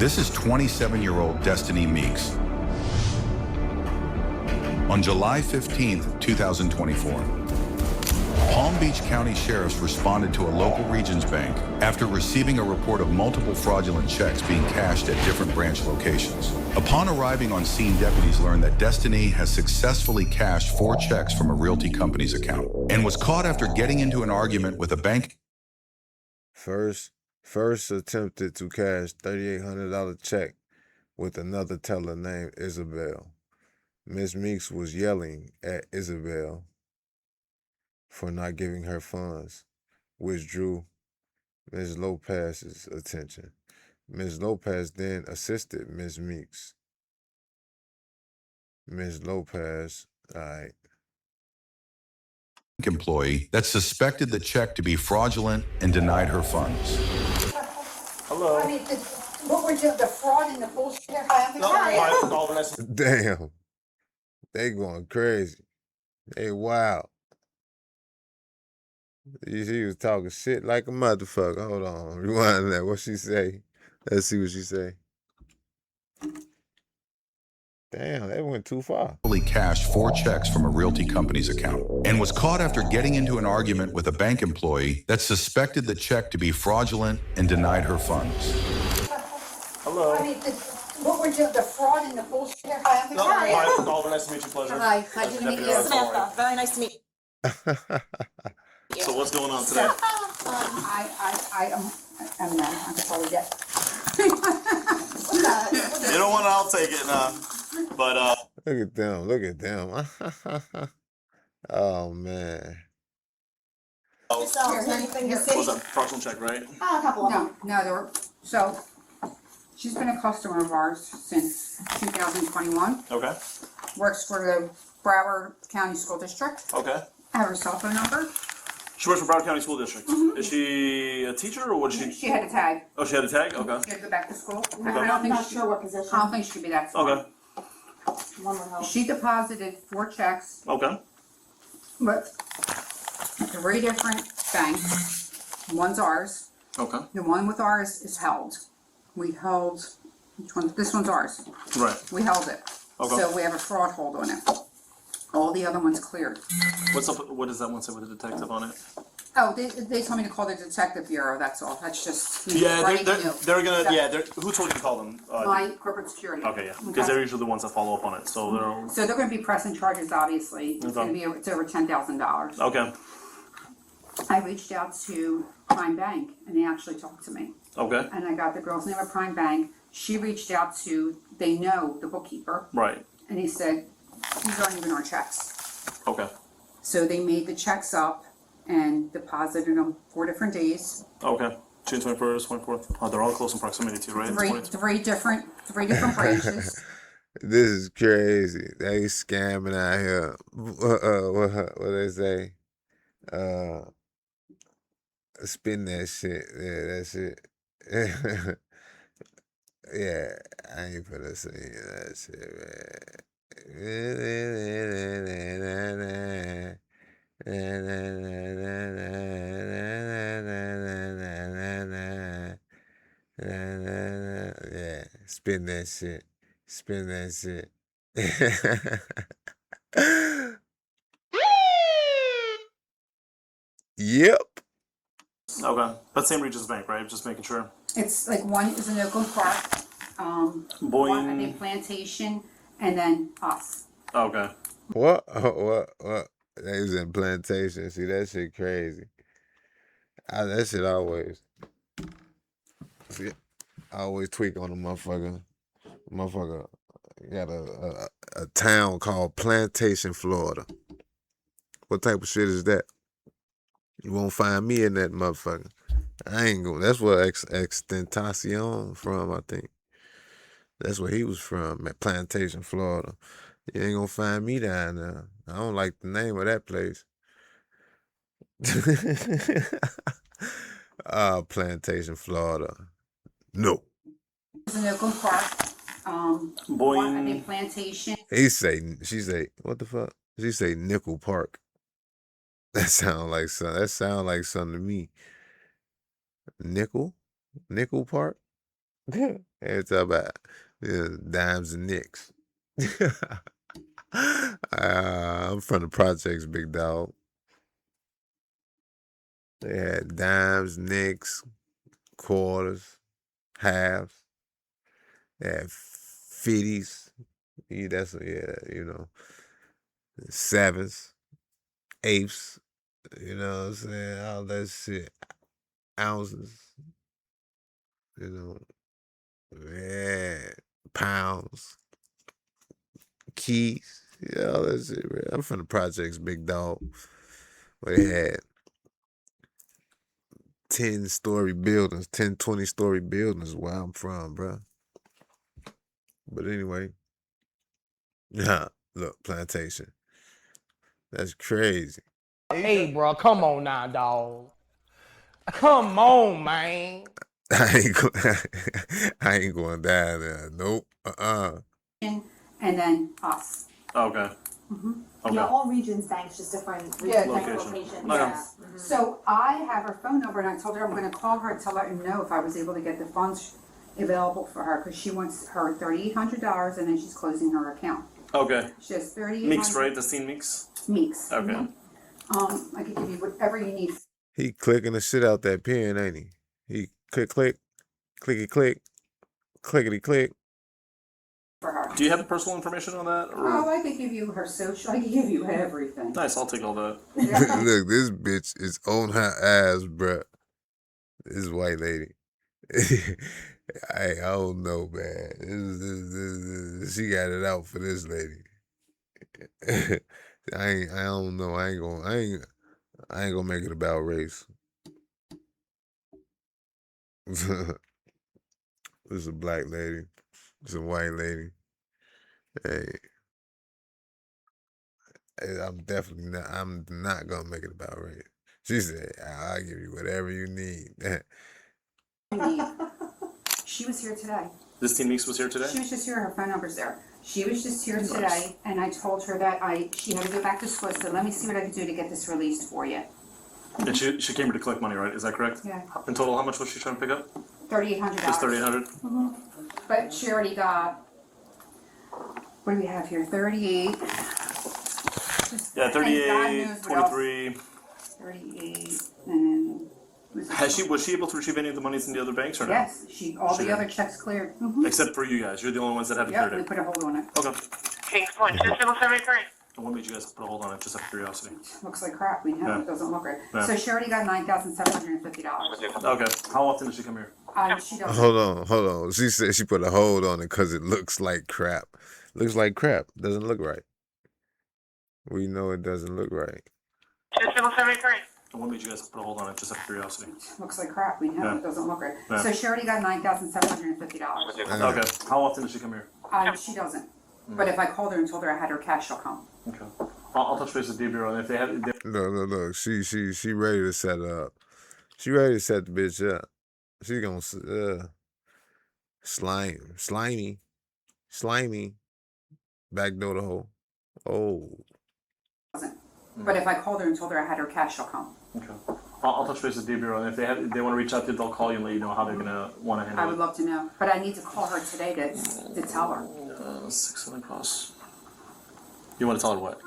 This is 27-year-old Destiny Meeks. On July 15th, 2024, Palm Beach County sheriffs responded to a local Regions bank after receiving a report of multiple fraudulent checks being cashed at different branch locations. Upon arriving on scene, deputies learned that Destiny has successfully cashed 4 checks from a realty company's account and was caught after getting into an argument with a bank. First attempted to cash $3,800 check with another teller named Isabel. Miss Meeks was yelling at Isabel for not giving her funds, which drew Ms. Lopez's attention. Ms. Lopez then assisted Ms. Meeks. Ms. Lopez, Employee that suspected the check to be fraudulent and denied her funds. Hello. I mean, what we're doing, the fraud and the bullshit. Damn. They going crazy. They wild. She was talking shit like a motherfucker. Hold on. Rewind that. What she say? Let's see what she say. Damn, that went too far. Cashed 4 checks from a realty company's account and was caught after getting into an argument with a bank employee that suspected the check to be fraudulent and denied her funds. Hello. I mean, what we're doing, the fraud and the bullshit. Hi, Oliver. Nice to meet you. Pleasure. Hi, how do you meet you? Samantha. Very nice to meet you. So what's going on today? I'm not, I'm totally dead. You don't want to, I'll take it now. But, Look at them. Oh, man. Is there anything to What say? was that fraudulent check, right? A couple of them. No, there were, so, she's been a customer of ours since 2021. Okay. Works for the Broward County School District. Okay. I have her cell phone number. She works for Broward County School District. Is she a teacher or what is she? She had a tag. Oh, she had a tag? Okay. She had to go back to school. I'm not sure what position. I don't think she'd be that smart. Okay. One would help. She deposited 4 checks Okay. with 3 different banks. One's ours. Okay. The one with ours is held. We held, which one? This one's ours. Right. We held it. Okay. So we have a fraud hold on it. All the other ones cleared. What's up? What does that one say with the detective on it? Oh, they told me to call the detective bureau, that's all. That's just. Yeah, writing they're you. gonna. So, Yeah, who told you to call them? My corporate security. Okay, yeah, because they're usually the ones that follow up on it. So they're So they're gonna be pressing charges, obviously. It's Okay. gonna be, it's over $10,000. okay. I reached out to Prime Bank and they actually talked to me. Okay. And I got the girl's name at Prime Bank. She reached out to, they know the bookkeeper. Right. And he said, these aren't even our checks. Okay. So they made the checks up and deposited them 4 different days. Okay. June 21st, 24th. Oh, they're all close in proximity to you, right? 3 different branches. This is crazy. They scamming out here. What they say? Spin that shit. Yeah, that shit. Yeah, I ain't finna say that shit, man. Yeah, spin that shit. Spin that shit. Yep. Okay. But same Regions Bank, right? Just making sure. It's like one is in Oakland Park, one I think Plantation, and then us. Okay. What? They was in Plantation. See, that shit crazy. That shit always. See, I always tweak on a motherfucker. Motherfucker got a town called Plantation, Florida. What type of shit is that? You won't find me in that motherfucker. I ain't going. That's where Extentacion from, I think. That's where he was from, at Plantation, Florida. You ain't gonna find me down there. I don't like the name of that place. Plantation, Florida. No. It's in Oakland Park, one I think Plantation. She say, what the fuck? She say Nickel Park. That sound like something to me. Nickel Park? Every time about dimes and nicks. I'm from the projects, big dog. They had dimes, nicks, quarters, halves. They had 50s. Yeah, that's you know, sevens, eighths. You know what I'm saying? All that shit. Ounces. You know, yeah, pounds, keys. Yeah, all that shit, man. I'm from the projects, big dog. Where they had 10-story buildings, 10, 20-story buildings where I'm from, bro. But anyway, yeah, look, plantation. That's crazy. Hey, bro, come on now, dog. Come on, man. I ain't going down there. Nope. And then us. Okay. Okay. Yeah, all regions banks, just different Yeah, locations. location. Yeah. So I have her phone number and I told her I'm gonna call her and tell her no if I was able to get the funds available for her, because she wants her $3,800 and then she's closing her account. Okay. She has 38. Mix, right? The scene mix? Meeks. Okay. I could give you whatever you need. He clicking the shit out that pen, ain't he? He click, clickety click, clickety click. For her. Do you have the personal information on that? Or? Oh, I could give you her social. I could give you everything. Nice, I'll take all that. Look, this bitch is on her ass, bruh. This white lady. I don't know, man. She got it out for this lady. I don't know. I ain't gonna make it about race. This is a black lady. It's a white lady. Hey, I'm not gonna make it about race. She said, I'll give you whatever you need. She was here today. This team mix was here today? She was just here. Her phone number's there. She was just here today, and I told her that she had to go back to school. So let me see what I can do to get this released for you. And she came here to collect money, right? Is that correct? Yeah. In total, how much was she trying to pick up? $3,800. Just $3,800? But she already got. What do we have here? 38. Yeah, And 38, God knows what else. 23. 38 and. Was she able to retrieve any of the monies in the other banks or no? Yes, all She the did. other checks cleared. Except for you guys. You're the only ones that haven't Yep, cleared we it. put a hold on it. Okay. Kings Point, 2773. And what made you guys put a hold on it, just out of curiosity? Looks like crap. We know Yeah. it doesn't look right. Yeah. So she already got $9,750. Okay. How often does she come here? She doesn't. Hold on. She said she put a hold on it because it looks like crap. Looks like crap. Doesn't look right. We know it doesn't look right. 2773. And what made you guys put a hold on it, just out of curiosity? Looks like crap. We know Yeah. it doesn't look right. Yeah. So she already got $9,750. Okay. How often does she come here? She doesn't. But if I called her and told her I had her cash, she'll come. Okay. I'll touch base with D Bureau, and if they have, Look. She ready to set it up. She ready to set the bitch up. She gonna slimy, backdoor the hole. Oh. But if I called her and told her I had her cash, she'll come. okay. I'll touch base with D Bureau, and if they want to reach out to you, they'll call you and let you know how they're gonna want to I handle would it. love to know. But I need to call her today to tell her 6 Southern Cross. You want to tell her what?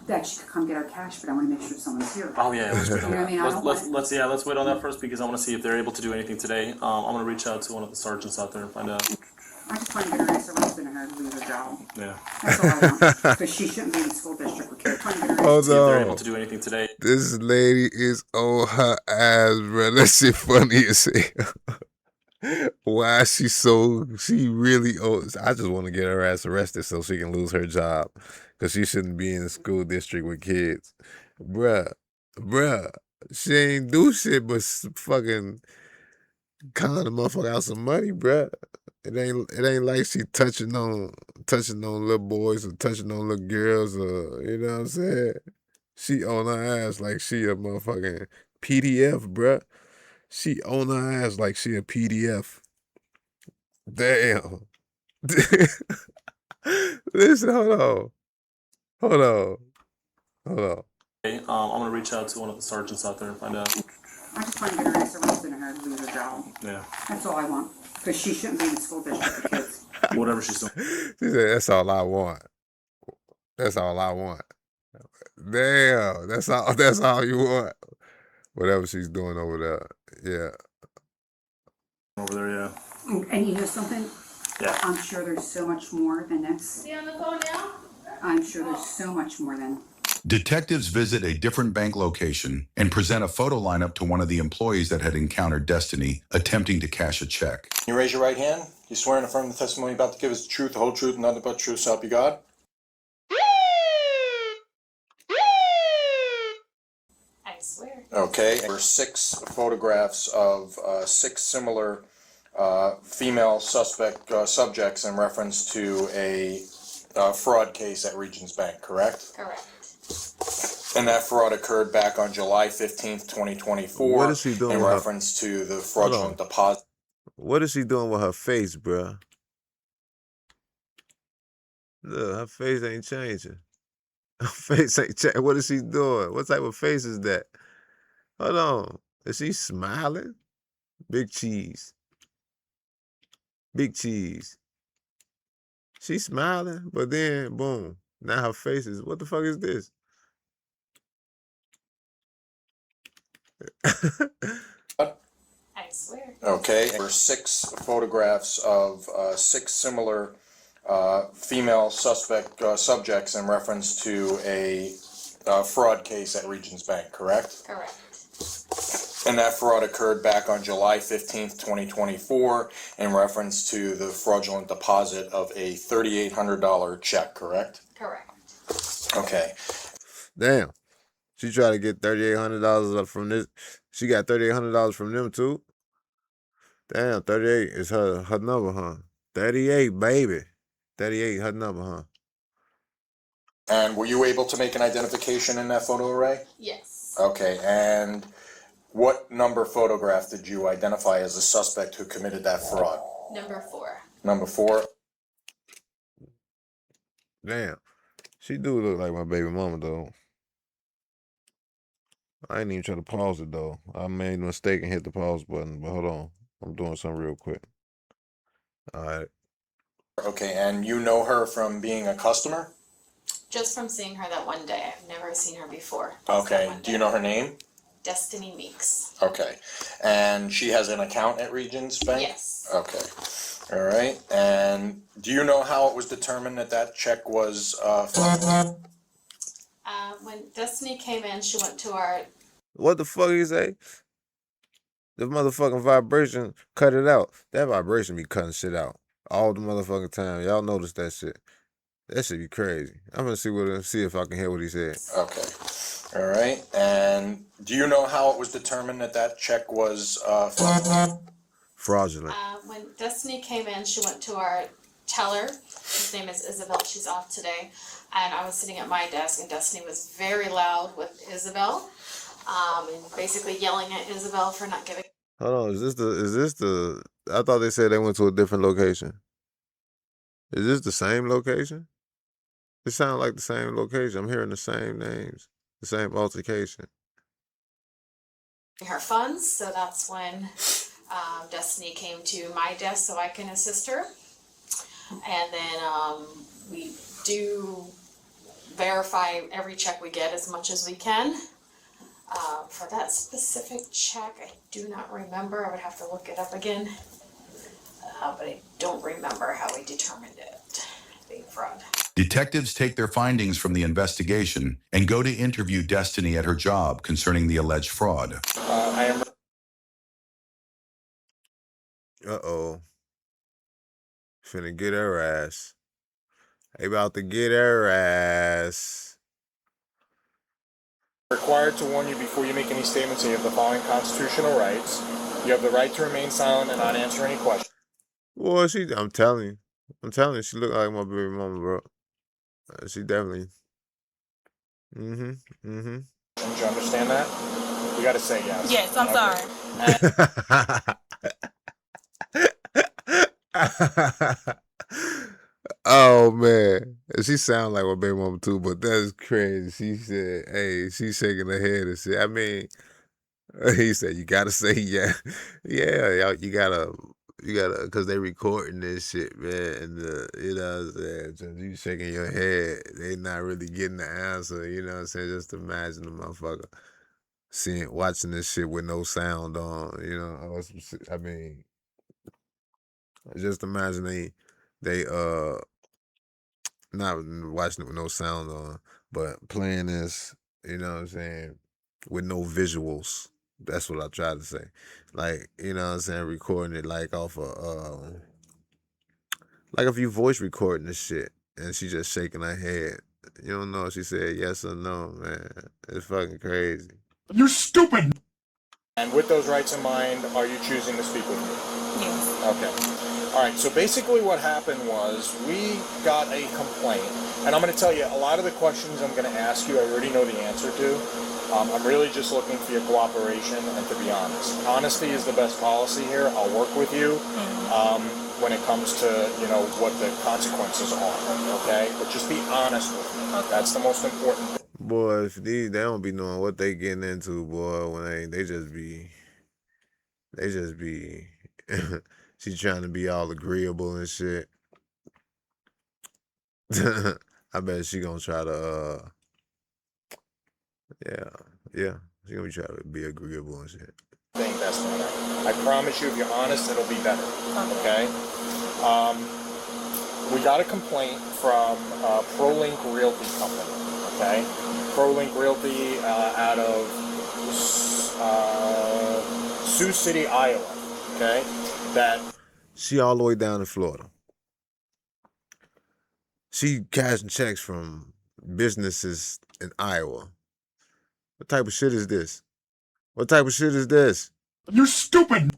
that she could come get her cash, but I want to make sure someone's here. Oh yeah, let's wait on You know what I that. mean? I don't want- Let's wait on that first because I want to see if they're able to do anything today. I'm gonna reach out to one of the sergeants out there and find out. I just want to get her nice arrested and her to lose her job. Yeah. That's all I want. Because she shouldn't be in the school district with kids. Trying to get her Hold See if they're able on. to do anything today. This lady is on her ass, bro. That shit funny as hell. Why is she really old? I just want to get her ass arrested so she can lose her job. Because she shouldn't be in the school district with kids. Bruh. She ain't do shit but fucking con the motherfucker out some money, bruh. It ain't like she touching on little boys or touching on little girls or, you know what I'm saying? She on her ass like she a motherfucking PDF, bruh. She on her ass like she a PDF. Damn. Listen, hold on. I'm gonna reach out to one of the sergeants out there and find out. I just want to get her nice arrested and her to lose her job. Yeah. That's all I want. Because she shouldn't be in the school district with kids. Whatever she's doing. She said, "That's all I want. That's all I want." Damn, that's all. That's all you want. Whatever she's doing over there. Yeah. Over there, yeah. And you know something? Yeah. I'm sure there's so much more than this. Is he on the phone now? I'm sure there's so much more than. Detectives visit a different bank location and present a photo lineup to one of the employees that had encountered Destiny attempting to cash a check. You raise your right hand. You swear and affirm the testimony you're about to give is the truth, the whole truth, and nothing but the truth, so help you God. I swear. Okay. There were 6 photographs of 6 similar female suspect subjects in reference to a fraud case at Regions Bank, correct? Correct. And that fraud occurred back on July 15th, 2024. What is she doing in with her- reference to the fraudulent deposit? What is she doing with her face, bruh? Look, her face ain't changing. Her face ain't changing. What is she doing? What type of face is that? Hold on. Is she smiling? Big cheese. Big cheese. She's smiling, but then, boom. Now her face is, what the fuck is this? I swear. Okay. There were 6 photographs of 6 similar female suspect subjects in reference to a fraud case at Regions Bank, correct? Correct. And that fraud occurred back on July 15th, 2024 in reference to the fraudulent deposit of a $3,800 check, correct? Correct. Okay. Damn. She tried to get $3,800 from this. She got $3,800 from them too. Damn, 38 is her number, huh? 38, baby. 38, her number, huh? And were you able to make an identification in that photo array? Yes. Okay, and what number photograph did you identify as the suspect who committed that fraud? Number 4. Number 4? Damn. She do look like my baby mama, though. I ain't even try to pause it, though. I made a mistake and hit the pause button, but hold on. I'm doing something real quick. All right. Okay, and you know her from being a customer? Just from seeing her that one day. I've never seen her before. Just Okay, that one do you day. know her name? Destiny Meeks. Okay, and she has an account at Regions Bank? Yes. Okay, all right, and do you know how it was determined that that check was fraudulent? When Destiny came in, she went to our What the fuck you say? The motherfucking vibration, cut it out. That vibration be cutting shit out all the motherfucking time. Y'all notice that shit. That shit be crazy. I'm gonna see if I can hear what he said. Okay, all right, and do you know how it was determined that that check was fraudulent? Fraudulent. when Destiny came in, she went to our teller. His name is Isabel. She's off today. And I was sitting at my desk, and Destiny was very loud with Isabel, and basically yelling at Isabel for not giving. Hold on, is this the? I thought they said they went to a different location. Is this the same location? It sounds like the same location. I'm hearing the same names, the same altercation. Her funds, so that's when Destiny came to my desk so I can assist her. And then we do verify every check we get as much as we can. For that specific check, I do not remember. I would have to look it up again. But I don't remember how we determined it being fraud. Detectives take their findings from the investigation and go to interview Destiny at her job concerning the alleged fraud. I am. Uh-oh. Finna get her ass. They about to get her ass. Required to warn you before you make any statements that you have the following constitutional rights. You have the right to remain silent and not answer any questions. Boy, I'm telling you, she look like my baby mama, bro. She definitely. Do you understand that? You gotta say yes. Yes, I'm sorry. Oh man, she sound like my baby mama too, but that's crazy. She said, "Hey," she's shaking her head and shit. I mean, he said, "You gotta say yeah, yeah, you cause they recording this shit, man, and you know what I'm saying, just you shaking your head, they not really getting the answer, you know what I'm saying, just imagine the motherfucker watching this shit with no sound on, you know, or some shit. I mean, just imagine they not watching it with no sound on, but playing this, you know what I'm saying, with no visuals. That's what I try to say. Like, you know what I'm saying, recording it like off like if you voice recording this shit and she just shaking her head. You don't know if she said yes or no, man. It's fucking crazy. You're stupid! And with those rights in mind, are you choosing to speak with me? Yes. Okay. All right, so basically what happened was we got a complaint, and I'm going to tell you, a lot of the questions I'm going to ask you, I already know the answer to. I'm really just looking for your cooperation, and to be honest. Honesty is the best policy here. I'll work with you when it comes to, you know, what the consequences are, okay? But just be honest with me. Okay. That's the most important thing. Boy, if they don't be knowing what they getting into, boy, when they just be she trying to be all agreeable and shit. I bet she gonna try to yeah, she gonna try to be agreeable and shit. That's not it. I promise you, if you're honest, it'll be better, okay? We got a complaint from ProLink Realty Company, okay? ProLink Realty out of Sioux City, Iowa, okay? That she all the way down in Florida. She cashing checks from businesses in Iowa. What type of shit is this? What type of shit is this? You're stupid!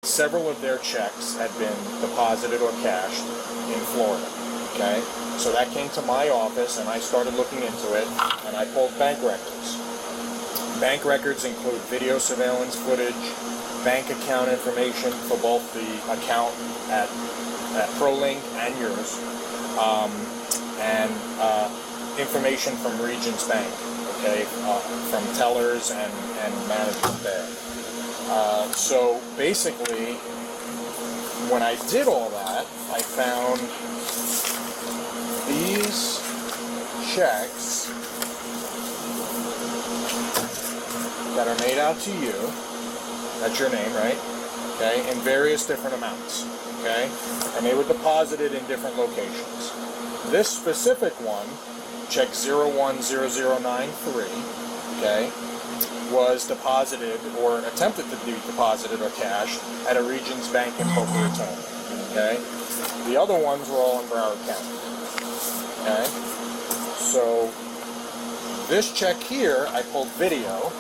Several of their checks had been deposited or cashed in Florida, okay? So that came to my office, and I started looking into it, and I pulled bank records. Bank records include video surveillance footage, bank account information for both the account at ProLink and yours, and information from Regions Bank, okay, from tellers and management there. So basically, when I did all that, I found these checks that are made out to you. That's your name, right? Okay, in various different amounts, okay? And they were deposited in different locations. This specific one, check 010093, okay, was deposited or attempted to be deposited or cashed at a Regions Bank in Boca Raton, okay? The other ones were all in Broward County, okay? So this check here, I pulled video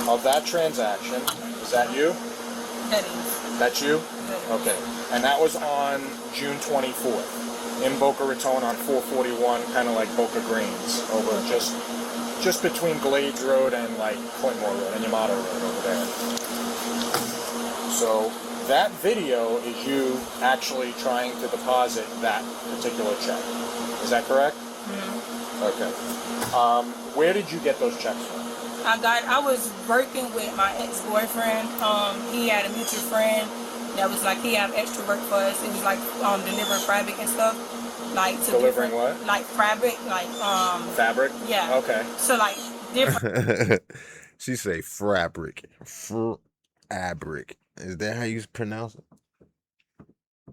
of that transaction. Is that you? That is. That's you? That is. Okay. And that was on June 24th in Boca Raton on 441, kind of like Boca Greens, over just between Glades Road and like Clintmore Road and Yamato Road over there. So that video is you actually trying to deposit that particular check. Is that correct? Mm-hmm. Okay. Where did you get those checks from? I was working with my ex-boyfriend. He had a mutual friend that was like, he had extra work for us. It was like delivering fabric and stuff. Like to delivering what? Like fabric, like fabric? Yeah. Okay. So like different. She say fabric. Fabric. Is that how you pronounce it?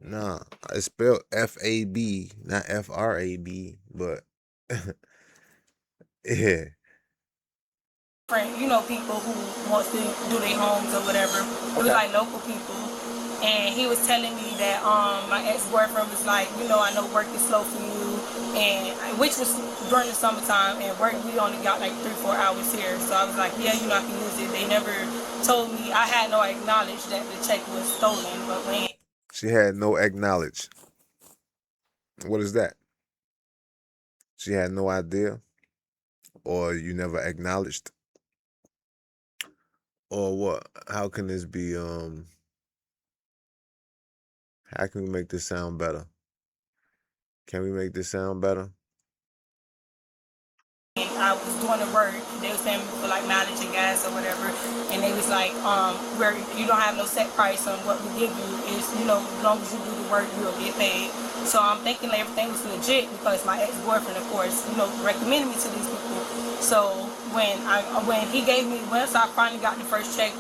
No, it's spelled F-A-B, not F-R-A-B, but yeah. You know, people who wants to do their homes or whatever. It was like local people. And he was telling me that my ex-boyfriend was like, you know, I know work is slow for you, and which was during the summertime, and work, we only got like 3-4 hours here. So I was like, yeah, you know, I can use it. They never told me, I had no acknowledge that the check was stolen, but when She had no acknowledge. What is that? She had no idea? Or you never acknowledged? Or what? How can this be, how can we make this sound better? Can we make this sound better? I was doing the work, they were saying for like mileage and gas or whatever, and they was like, where you don't have no set price on what we give you is, you know, as long as you do the work, you'll get paid. So I'm thinking everything was legit because my ex-boyfriend, of course, you know, recommended me to these people. So when he gave me, once I finally got the first check,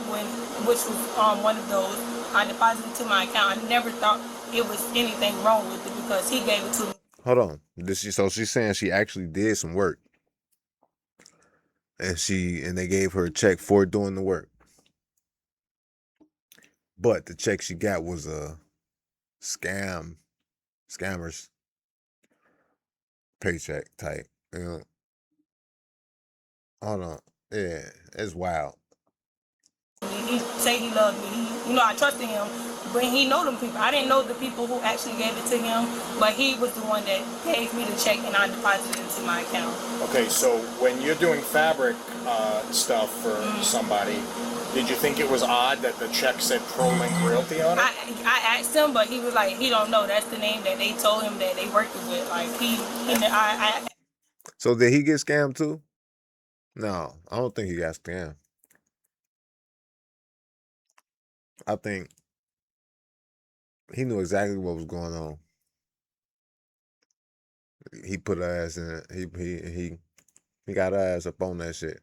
which was one of those, I deposited it to my account. I never thought it was anything wrong with it because he gave it to me. Hold on. So she's saying she actually did some work. And they gave her a check for doing the work. But the check she got was a scammer's paycheck type. You know. Hold on. Yeah, it's wild. He say he loved me. You know, I trusted him, but he know them people. I didn't know the people who actually gave it to him, but he was the one that gave me the check and I deposited it into my account. Okay, so when you're doing fabric stuff for somebody, did you think it was odd that the check said ProLink Realty on it? I asked him, but he was like, he don't know. That's the name that they told him that they worked with. Like So did he get scammed too? No, I don't think he got scammed. I think he knew exactly what was going on. He put her ass in it. He got her ass up on that shit.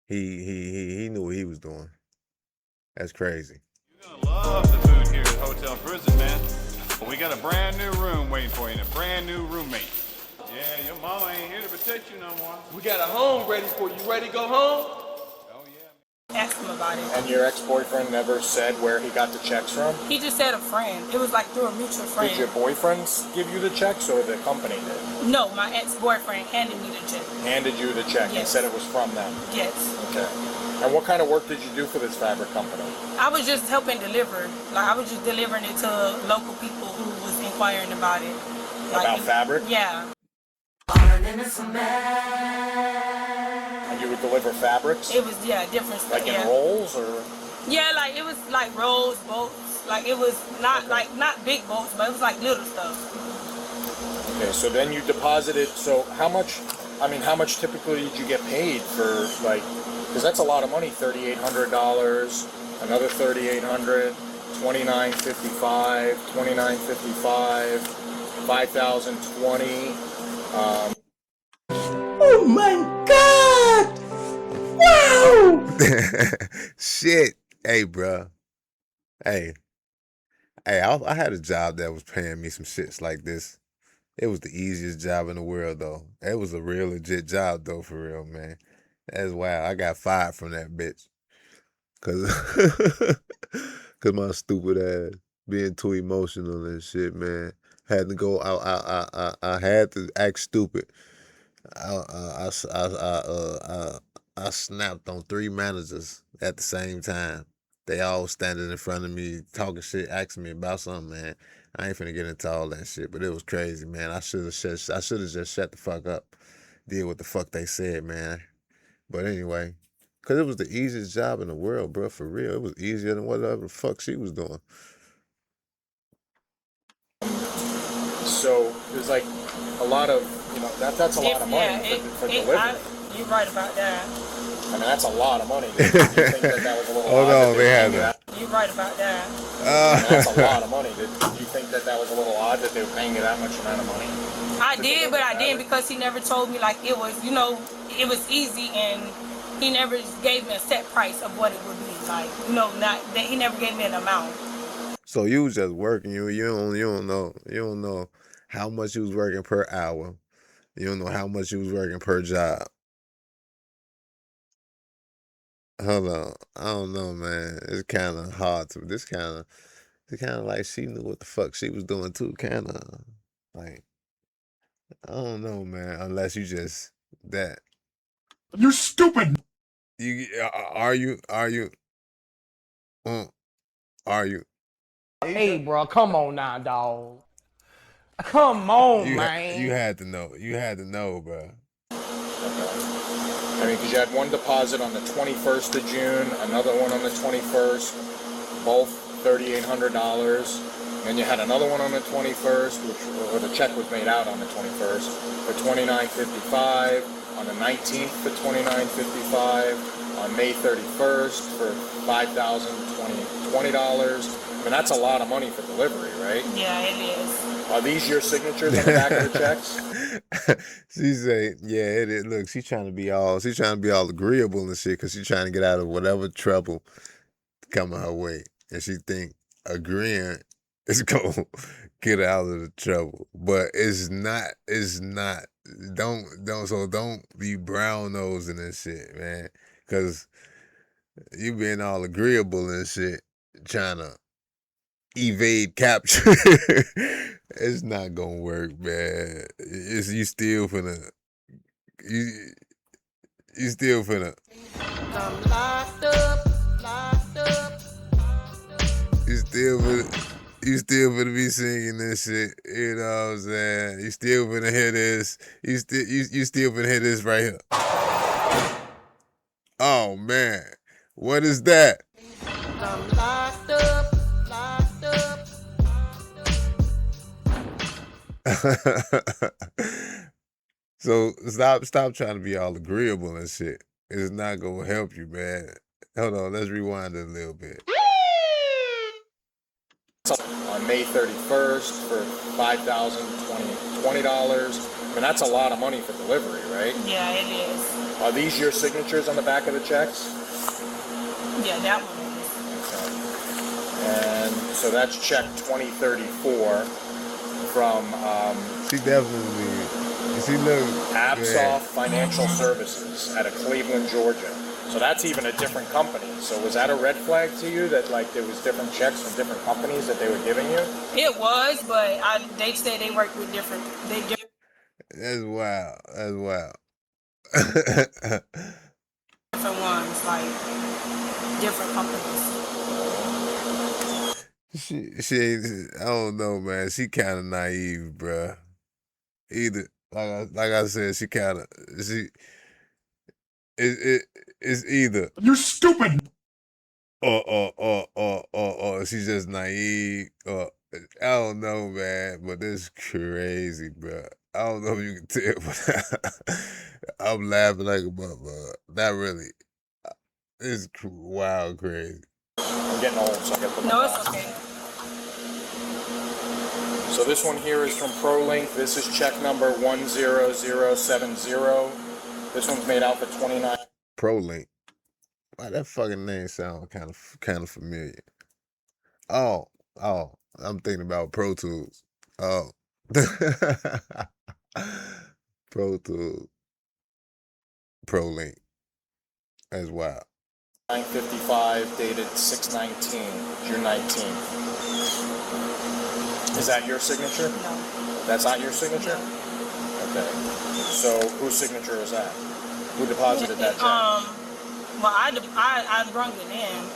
He knew what he was doing. That's crazy. You're gonna love the food here at Hotel Prison, man. We got a brand new room waiting for you and a brand new roommate. Yeah, your mama ain't here to protect you no more. We got a home ready for you. Ready to go home? asked him about it. And your ex-boyfriend never said where he got the checks from? He just said a friend. It was like through a mutual friend. Did your boyfriends give you the checks or the company did? No, my ex-boyfriend handed me the check. Handed you the check and said it was from them? Yes. Okay. And what kind of work did you do for this fabric company? I was just helping deliver. Like I was just delivering it to local people who was inquiring about it. About fabric? Yeah. And you would deliver fabrics? It was, different stuff. Like in rolls or? Yeah, like it was like rolls, bolts. Like it was not not big bolts, but it was like little stuff. Okay, so then you deposited, so how much typically did you get paid for, like, because that's a lot of money, $3,800, another $3,800, $2,955, $2,955, $5,020. Oh my God! Wow! Shit. Hey, bro. Hey, I had a job that was paying me some shits like this. It was the easiest job in the world, though. It was a real legit job, though, for real, man. That's wild. I got fired from that bitch. Cause my stupid ass being too emotional and shit, man. Had to go out. I had to act stupid. I snapped on 3 managers at the same time. They all standing in front of me, talking shit, asking me about something, man. I ain't finna get into all that shit, but it was crazy, man. I should have just shut the fuck up, did what the fuck they said, man. But anyway, cause it was the easiest job in the world, bro. For real, it was easier than whatever the fuck she was doing. So there's like a lot of, that's a lot of money for delivery. You're right about that. I mean, that's a lot of money. Did you think that was a little Oh odd? no, they had that. You're right about that. I mean, that's a lot of money. Did you think that was a little odd that they were paying you that much amount of money? I did, but I didn't because he never told me like it was, it was easy, and he never gave me a set price of what it would be. Like, he never gave me an amount. So you was just working. You don't know how much you was working per hour. You don't know how much you was working per job. Hold on, I don't know, man. It's kind of hard to. It's kind of like she knew what the fuck she was doing too. Kind of like, I don't know, man. Unless you just that. You're stupid. Are you? Hey, bro, come on now, dog. Come on, man. You had to know. You had to know, bro. I mean, because you had one deposit on the 21st of June, another one on the 21st, both $3,800. And you had another one on the 21st, where the check was made out on the 21st, for $2,955, on the 19th for $29.55, on May 31st for $5,020. I mean, that's a lot of money for delivery, right? Yeah, it is. Are these your signatures on the back of the checks? She say, yeah, it is. Look, she's trying to be all agreeable and shit, cause she's trying to get out of whatever trouble coming her way, and she think agreeing is gonna get her out of the trouble, but it's not. It's not. Don't be brown nosing and shit, man, cause you being all agreeable and shit, trying to evade capture. It's not gonna work, man. You still finna. You still finna. I'm locked up. You still finna be singing this shit. You know what I'm saying? You still finna hear this. You still finna hear this right here. Oh man, what is that? I'm locked up. So stop trying to be all agreeable and shit. It's not gonna help you, man. Hold on, let's rewind it a little bit. On May 31st for $5,020. I mean, that's a lot of money for delivery, right? Yeah, it is. Are these your signatures on the back of the checks? Yeah, that one And so that's check 2034 from She definitely. She look. Absoft Financial Services out of Cleveland, Georgia. So that's even a different company. So was that a red flag to you that like there was different checks from different companies that they were giving you? It was, but they say they work with different. That's wild. That's wild. Different ones, like different companies. She ain't. I don't know, man. She kind of naive, bruh. Either like I said, she kind of it's either You're stupid. or she's just naive. Or I don't know, man. But this crazy, bruh. I don't know if you can tell, but I'm laughing like a motherfucker. Not really. It's wild crazy. I'm getting old, so I gotta put my No, it's glasses okay. on. So this one here is from ProLink. This is check number 10070. This one's made out for $29. ProLink. Wow, that fucking name sounds kind of familiar. Oh, I'm thinking about Pro Tools. Oh. Pro Tools. ProLink. That's wild. 955 dated 6/19, June 19th. Is that your signature? No. That's not your signature? Okay. So whose signature is that? Who deposited that check? Well, I brung it in.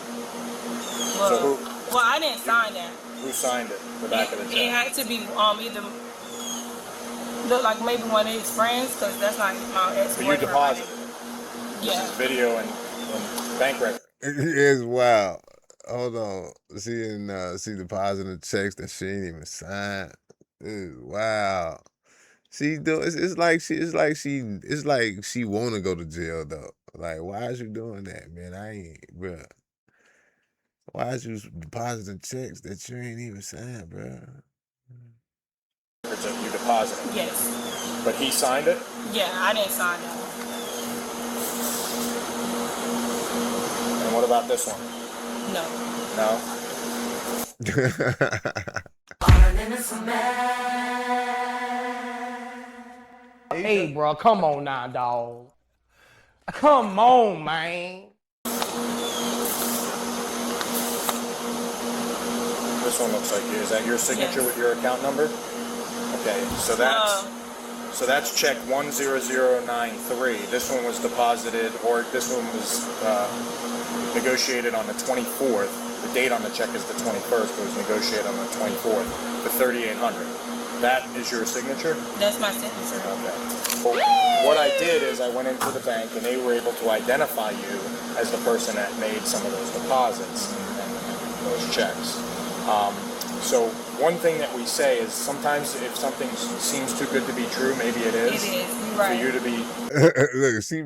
Well, So who I didn't sign that. who signed it? The back of the It check. had to be either look like maybe one of his friends, because that's not my ex-boyfriend. But you deposited it. Yeah. This is video and bank record. It's wild. Hold on. She depositing checks that she ain't even signed. It's wild. It's like she wanna go to jail though. Like, why is you doing that, man? Bruh. Why is you depositing checks that you ain't even signed, bruh? Records that you deposited. Yes. But he signed it? Yeah, I didn't sign that. And what about this one? No. No? Hey, bro, come on now, dog. Come on, man. This one looks like you. Is that your signature with your account number? Okay, so that's check 10093. This one was deposited, or this one was negotiated on the 24th. The date on the check is the 21st, but it was negotiated on the 24th for $3,800. That is your signature? That's my signature. Okay. Well, what I did is I went into the bank and they were able to identify you as the person that made some of those deposits and those checks. So one thing that we say is sometimes if something seems too good to be true, maybe it is. It is. You're right. For you to be. Look, she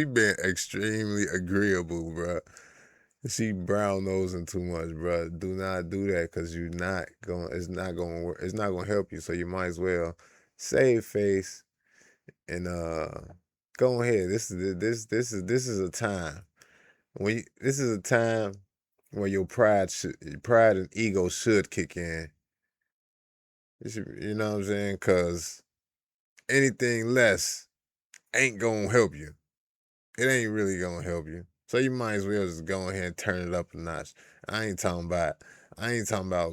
been extremely agreeable, bro. She brown nosing too much, bro. Do not do that because you're not going. It's not going to work. It's not going to help you. So you might as well save face and go ahead. This is a time this is a time where your pride and ego should kick in. You know what I'm saying? Because anything less ain't gonna help you. It ain't really gonna help you. So you might as well just go ahead and turn it up a notch. I ain't talking about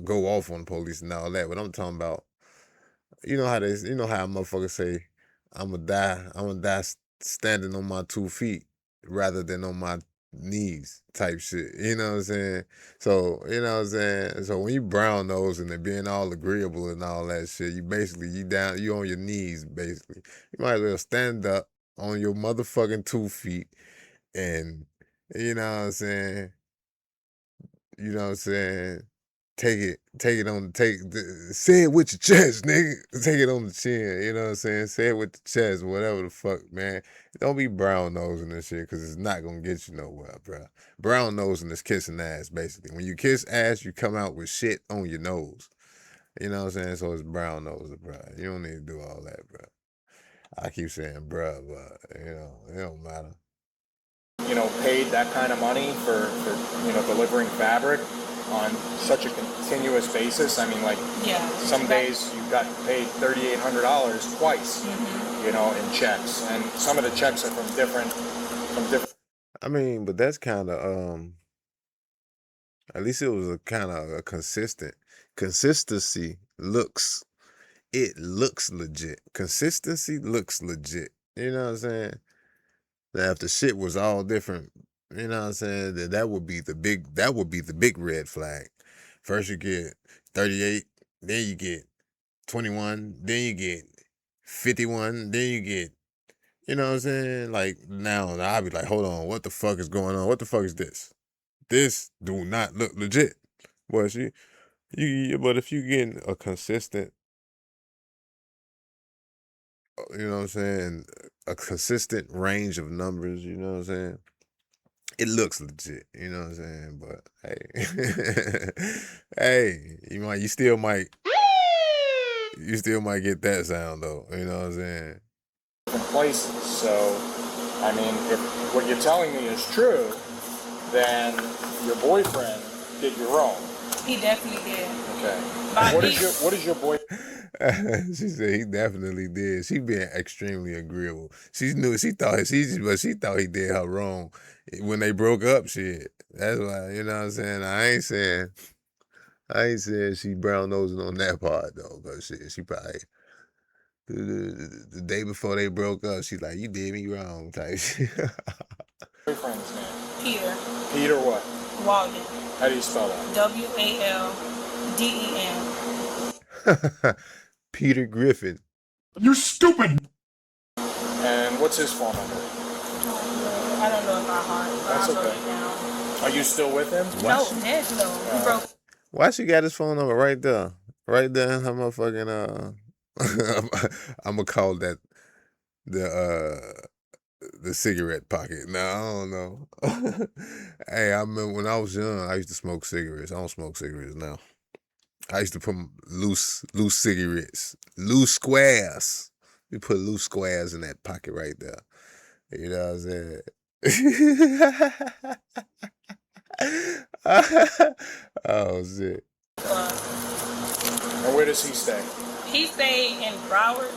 go off on the police and all that, but I'm talking about you know how a motherfucker say, I'ma die standing on my 2 feet rather than on my knees type shit. You know what I'm saying? So, you know what I'm saying? So when you brown nose and they're being all agreeable and all that shit, you on your knees basically. You might as well stand up on your motherfucking 2 feet and you know what I'm saying? You know what I'm saying? Say it with your chest, nigga. Take it on the chin, you know what I'm saying? Say it with the chest, whatever the fuck, man. Don't be brown nosing this shit, because it's not gonna get you nowhere, bro. Brown nosing is kissing ass, basically. When you kiss ass, you come out with shit on your nose. You know what I'm saying? So it's brown nosing, bro. You don't need to do all that, bro. I keep saying, bro, but, you know, it don't matter. You know, paid that kind of money for delivering fabric on such a continuous basis. I mean, like, some days you got paid $3,800 twice, you know, in checks, and some of the checks are from different. I mean, but that's kind of at least it was a kind of a consistency. Looks legit. Consistency looks legit. You know what I'm saying? Now, if the shit was all different, you know what I'm saying, that would be the big red flag. First you get 38, then you get 21, then you get 51, then you get, you know what I'm saying? Like now I'll be like, hold on, what the fuck is going on? What the fuck is this? This do not look legit. But but if you getting a consistent, you know what I'm saying, a consistent range of numbers, you know what I'm saying? It looks legit, you know what I'm saying? But hey, you still might get that sound though, you know what I'm saying? Different places. So, I mean, if what you're telling me is true, then your boyfriend did you wrong. He definitely did. Okay. What is your boy? She said he definitely did. She being extremely agreeable. She thought he did her wrong when they broke up. Shit. That's why, you know what I'm saying. I ain't saying she brown nosing on that part though, but she probably the day before they broke up, she's like, you did me wrong type shit. Boyfriend's name? Peter. Peter what? Walden. How do you spell that? WALDEN. Peter Griffin. You stupid! And what's his phone number? I don't know if I heart, but That's I wrote okay. it down. Are you still with him? No, Ned, no. We broke. Why she got his phone number right there? Right there in her motherfucking I'm gonna call that the cigarette pocket. No, I don't know. Hey, I remember when I was young, I used to smoke cigarettes. I don't smoke cigarettes now. I used to put loose cigarettes, loose squares. We put loose squares in that pocket right there. You know what I'm saying? Oh shit. And where does he stay? He stayed in Broward,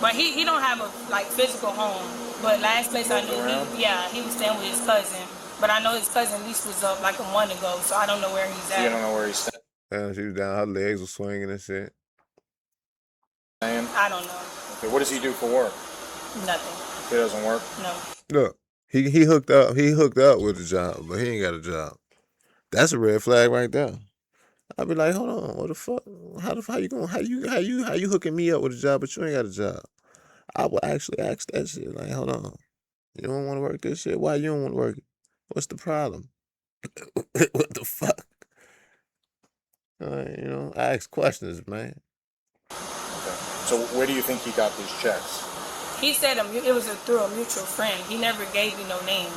but he don't have a physical home. But last place I knew, he was staying with his cousin. But I know his cousin lease was up like a month ago, so I don't know where he's at. You don't know where he's staying? She was down, her legs were swinging and shit. I don't know. Okay, what does he do for work? Nothing. He doesn't work? No. Look, he hooked up with a job, but he ain't got a job. That's a red flag right there. I'd be like, hold on, what the fuck? How you hooking me up with a job, but you ain't got a job? I would actually ask that shit. Like, hold on, you don't want to work this shit? Why you don't want to work it? What's the problem? What the fuck? You know I ask questions, man. So where do you think he got these checks? He said it was through a mutual friend. He never gave me no name.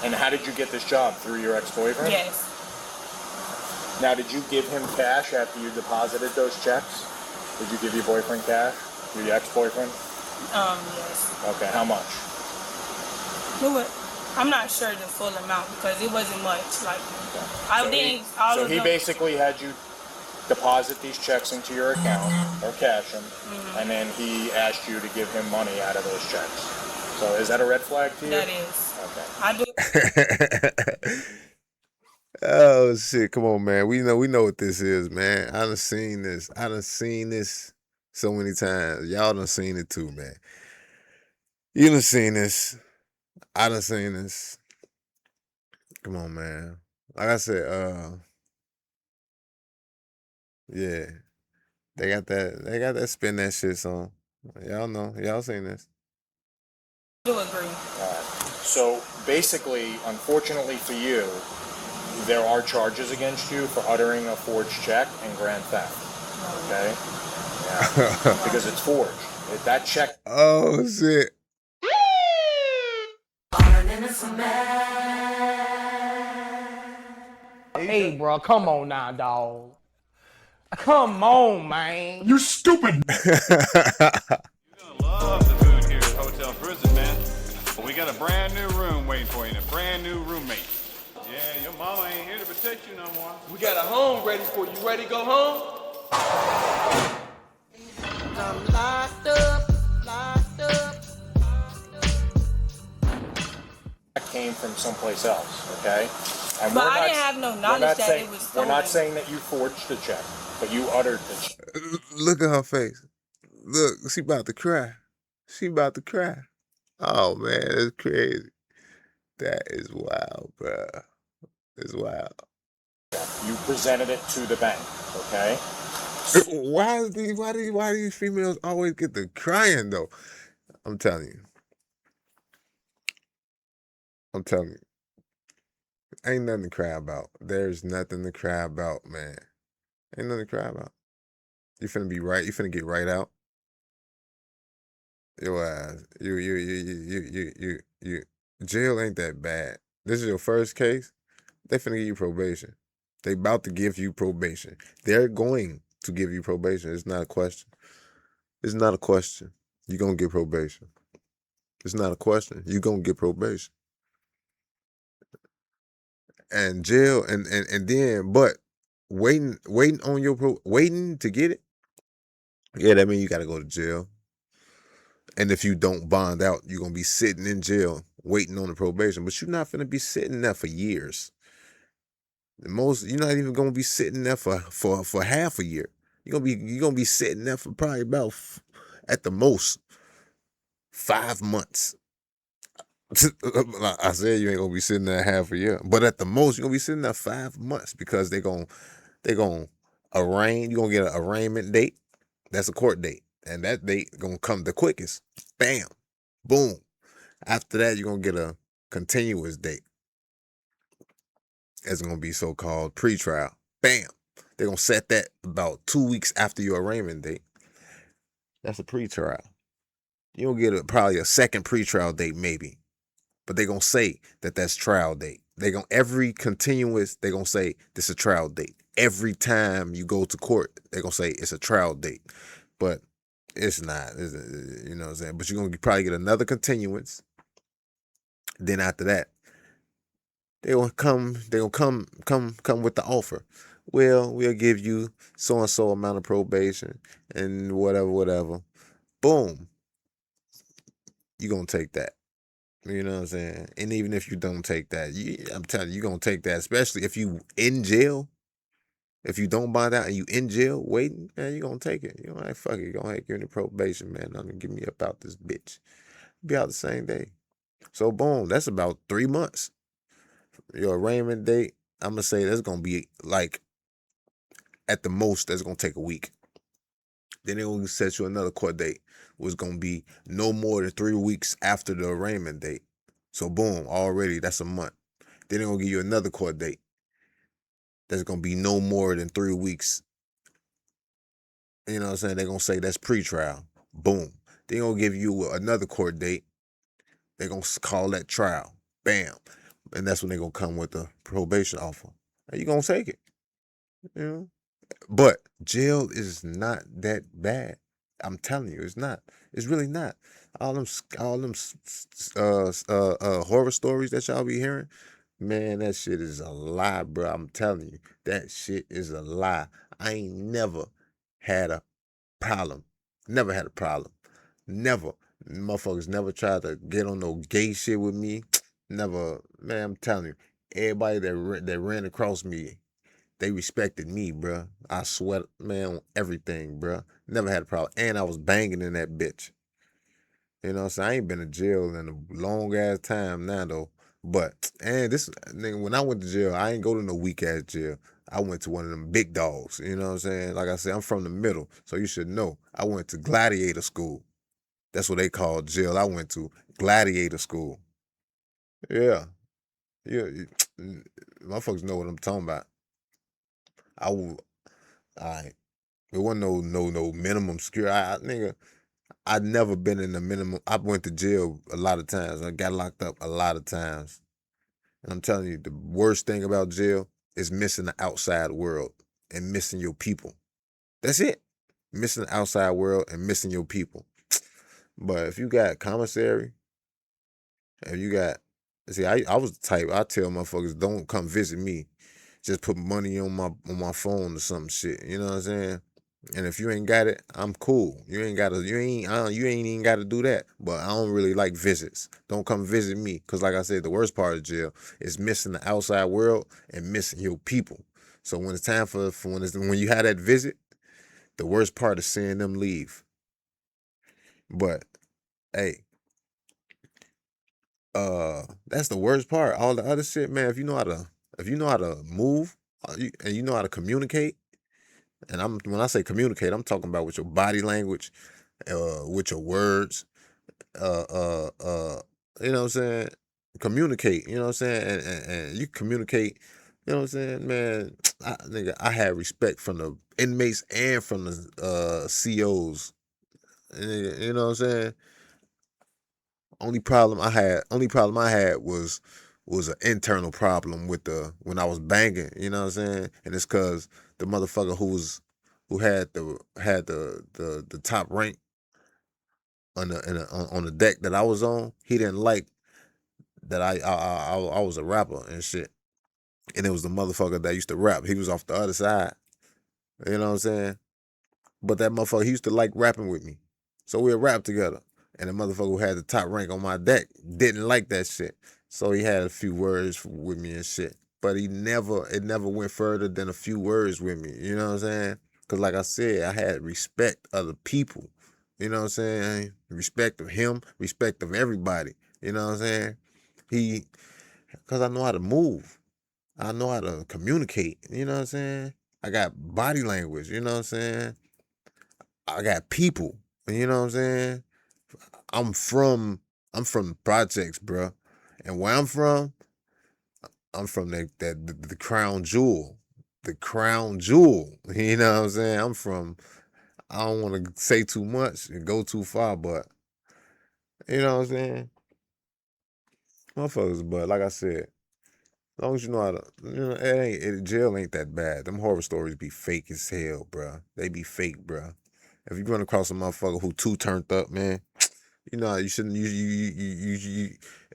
And how did you get this job? Through your ex-boyfriend? Yes. Now, did you give him cash after you deposited those checks? Did you give your boyfriend cash? Your ex-boyfriend? Yes. Okay, how much? I'm not sure the full amount because it wasn't much. Like, So he basically had you deposit these checks into your account or cash them, and then he asked you to give him money out of those checks. So is that a red flag to you? That is. Okay. I do. Oh shit! Come on, man. We know what this is, man. I done seen this so many times. Y'all done seen it too, man. You done seen this. I done seen this. Come on, man. Like I said, yeah. They got that spin that shit song. Y'all know. Y'all seen this. I do agree. So basically, unfortunately for you, there are charges against you for uttering a forged check and grand theft. Okay? Yeah. Because it's forged. If that check. Oh shit. Hey, bro, come on now, dog. Come on, man. You stupid. Love the food here at Hotel Prison, man. We got a brand new room waiting for you and a brand new roommate. Yeah, your mama ain't here to protect you no more. We got a home ready for you. Ready to go home? I'm locked up, locked up. That came from someplace else, okay? And But I didn't have no knowledge that it was We're not stolen. saying that you forged the check, but you uttered the check. Look at her face. Look, she about to cry. She about to cry. Oh man, that's crazy. That is wild, bruh. It's wild. You presented it to the bank, okay? Why do these females always get the crying though? I'm telling you. Ain't nothing to cry about. There's nothing to cry about, man. Ain't nothing to cry about. You finna be right. You finna get right out. Your ass. You. Jail ain't that bad. This is your first case. They finna give you probation. They about to give you probation. They're going to give you probation. It's not a question. It's not a question. You're gonna get probation. It's not a question. You're gonna get probation. And jail and then but waiting on your waiting to get it. Yeah, that means you gotta go to jail. And if you don't bond out, you're gonna be sitting in jail waiting on the probation. But you're not gonna be sitting there for years. You're not even gonna be sitting there for half a year. You're gonna be sitting there for probably about at the most 5 months. I said you ain't gonna be sitting there half a year, but at the most you're gonna be sitting there 5 months because they gonna arraign. You're gonna get an arraignment date. That's a court date, and that date gonna come the quickest. Bam, boom. After that, you're gonna get a continuous date. It's gonna be so-called pretrial. Bam. They're gonna set that about 2 weeks after your arraignment date. That's a pretrial. You'll get probably a second pretrial date, maybe. But they're gonna say that that's trial date. They're gonna every continuous, they're gonna say this is a trial date. Every time you go to court, they're gonna say it's a trial date. But it's not. You know what I'm saying? But you're gonna probably get another continuance. Then after that, they're gonna come with the offer. Well, we'll give you so and so amount of probation and whatever. Boom. You're gonna take that. You know what I'm saying? And even if you don't take that, I'm telling you, you're going to take that, especially if you in jail. If you don't bond out and you in jail waiting, man, you're going to take it. You're like, fuck it. You're going to give me the probation, man. I'm going to get me up out this bitch. Be out the same day. So, boom, that's about 3 months. Your arraignment date, I'm going to say that's going to be like, at the most, that's going to take a week. Then they're going to set you another court date. Was going to be no more than 3 weeks after the arraignment date. So boom, already that's a month. Then they're going to give you another court date. That's going to be no more than 3 weeks You know what I'm saying? They're gonna say that's pretrial. Boom. They're gonna give you another court date. They're gonna call that trial. Bam. And that's when they're gonna come with the probation offer. And you gonna take it. You know? But jail is not that bad. I'm telling you, it's not. It's really not. All them horror stories that y'all be hearing, man, that shit is a lie, bro. I'm telling you, that shit is a lie. I ain't never had a problem. Never had a problem. Never. Motherfuckers never tried to get on no gay shit with me. Never. Man, I'm telling you, everybody that ran across me, they respected me, bruh. I sweat, man, on everything, bruh. Never had a problem. And I was banging in that bitch. You know what I'm saying? I ain't been in jail in a long ass time now, though. But, and this, nigga, when I went to jail, I ain't go to no weak ass jail. I went to one of them big dogs. You know what I'm saying? Like I said, I'm from the middle, so you should know. I went to gladiator school. That's what they call jail. I went to gladiator school. Yeah. Yeah. Motherfuckers know what I'm talking about. Alright. It wasn't no minimum security. Nigga, I'd never been in the minimum. I went to jail a lot of times. I got locked up a lot of times. And I'm telling you, the worst thing about jail is missing the outside world and missing your people. That's it. Missing the outside world and missing your people. But if you got commissary, if you got, see, I was the type, I tell motherfuckers, don't come visit me. Just put money on my phone or some shit. You know what I'm saying? And if you ain't got it, I'm cool. You ain't even gotta do that. But I don't really like visits. Don't come visit me. Cause like I said, the worst part of jail is missing the outside world and missing your people. So when it's time for when you have that visit, the worst part is seeing them leave. But hey, that's the worst part. All the other shit, man, if you know how to move and you know how to communicate, and when I say communicate, I'm talking about with your body language, with your words, uh, uh, uh, you know what I'm saying? Communicate, you know what I'm saying? And you communicate, you know what I'm saying, man. Nigga, I had respect from the inmates and from the COs. You know what I'm saying? Only problem I had was an internal problem with when I was banging, you know what I'm saying? And it's cause the motherfucker who had the top rank on the deck that I was on, he didn't like that I was a rapper and shit. And it was the motherfucker that used to rap. He was off the other side. You know what I'm saying? But that motherfucker, he used to like rapping with me. So we'd rap together. And the motherfucker who had the top rank on my deck didn't like that shit. So he had a few words with me and shit. But it never went further than a few words with me. You know what I'm saying? Because like I said, I had respect of the people. You know what I'm saying? Respect of him, respect of everybody. You know what I'm saying? Because I know how to move. I know how to communicate. You know what I'm saying? I got body language. You know what I'm saying? I got people. You know what I'm saying? I'm from projects, bro. And where I'm from the crown jewel. The crown jewel. You know what I'm saying? I don't want to say too much and go too far, but you know what I'm saying? Motherfuckers, but like I said, as long as you know how to, jail ain't that bad. Them horror stories be fake as hell, bro. They be fake, bro. If you run across a motherfucker who too turned up, man, you know you shouldn't. You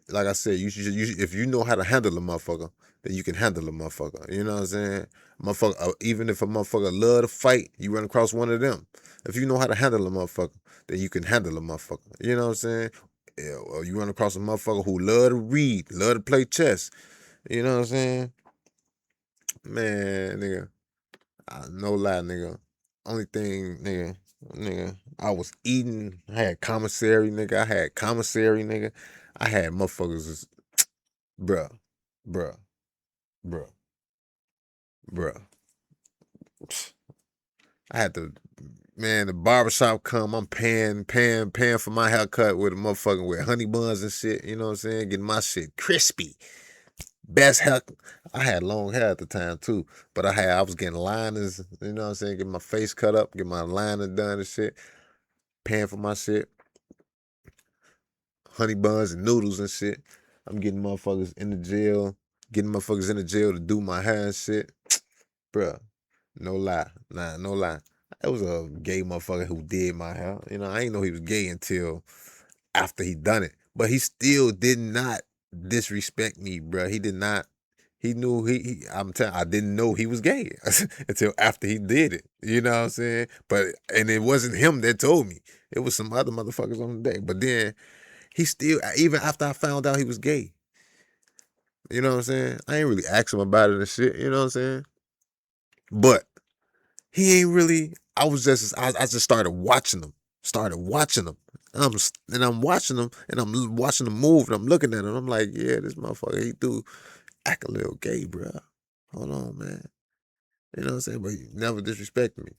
like I said, if you know how to handle a motherfucker, then you can handle a motherfucker. You know what I'm saying? Motherfucker, even if a motherfucker love to fight, you run across one of them. If you know how to handle a motherfucker, then you can handle a motherfucker. You know what I'm saying? Yeah, or you run across a motherfucker who love to read, love to play chess. You know what I'm saying? Man, nigga, no lie, nigga. Only thing, nigga, I was eating. I had commissary, nigga. I had motherfuckers, bruh, bruh, bruh, bruh. I had to, man, the barbershop come, I'm paying for my haircut with a motherfucker with honey buns and shit, you know what I'm saying? Getting my shit crispy. Best hair. I had long hair at the time too, but I was getting liners, you know what I'm saying, get my face cut up, get my liner done and shit, paying for my shit, honey buns and noodles and shit. I'm getting motherfuckers in the jail, to do my hair and shit. Bruh, no lie. Nah, no lie. That was a gay motherfucker who did my hair. You know, I ain't know he was gay until after he done it. But he still did not disrespect me, bruh. He did not. He knew I didn't know he was gay until after he did it. You know what I'm saying? And it wasn't him that told me. It was some other motherfuckers on the day. But then he still, even after I found out he was gay, you know what I'm saying? I ain't really asked him about it and shit, you know what I'm saying? But he ain't really, I just started watching him. I'm watching him and I'm watching him move and I'm looking at him. I'm like, yeah, this motherfucker, he do act a little gay, bro. Hold on, man. You know what I'm saying? But he never disrespected me.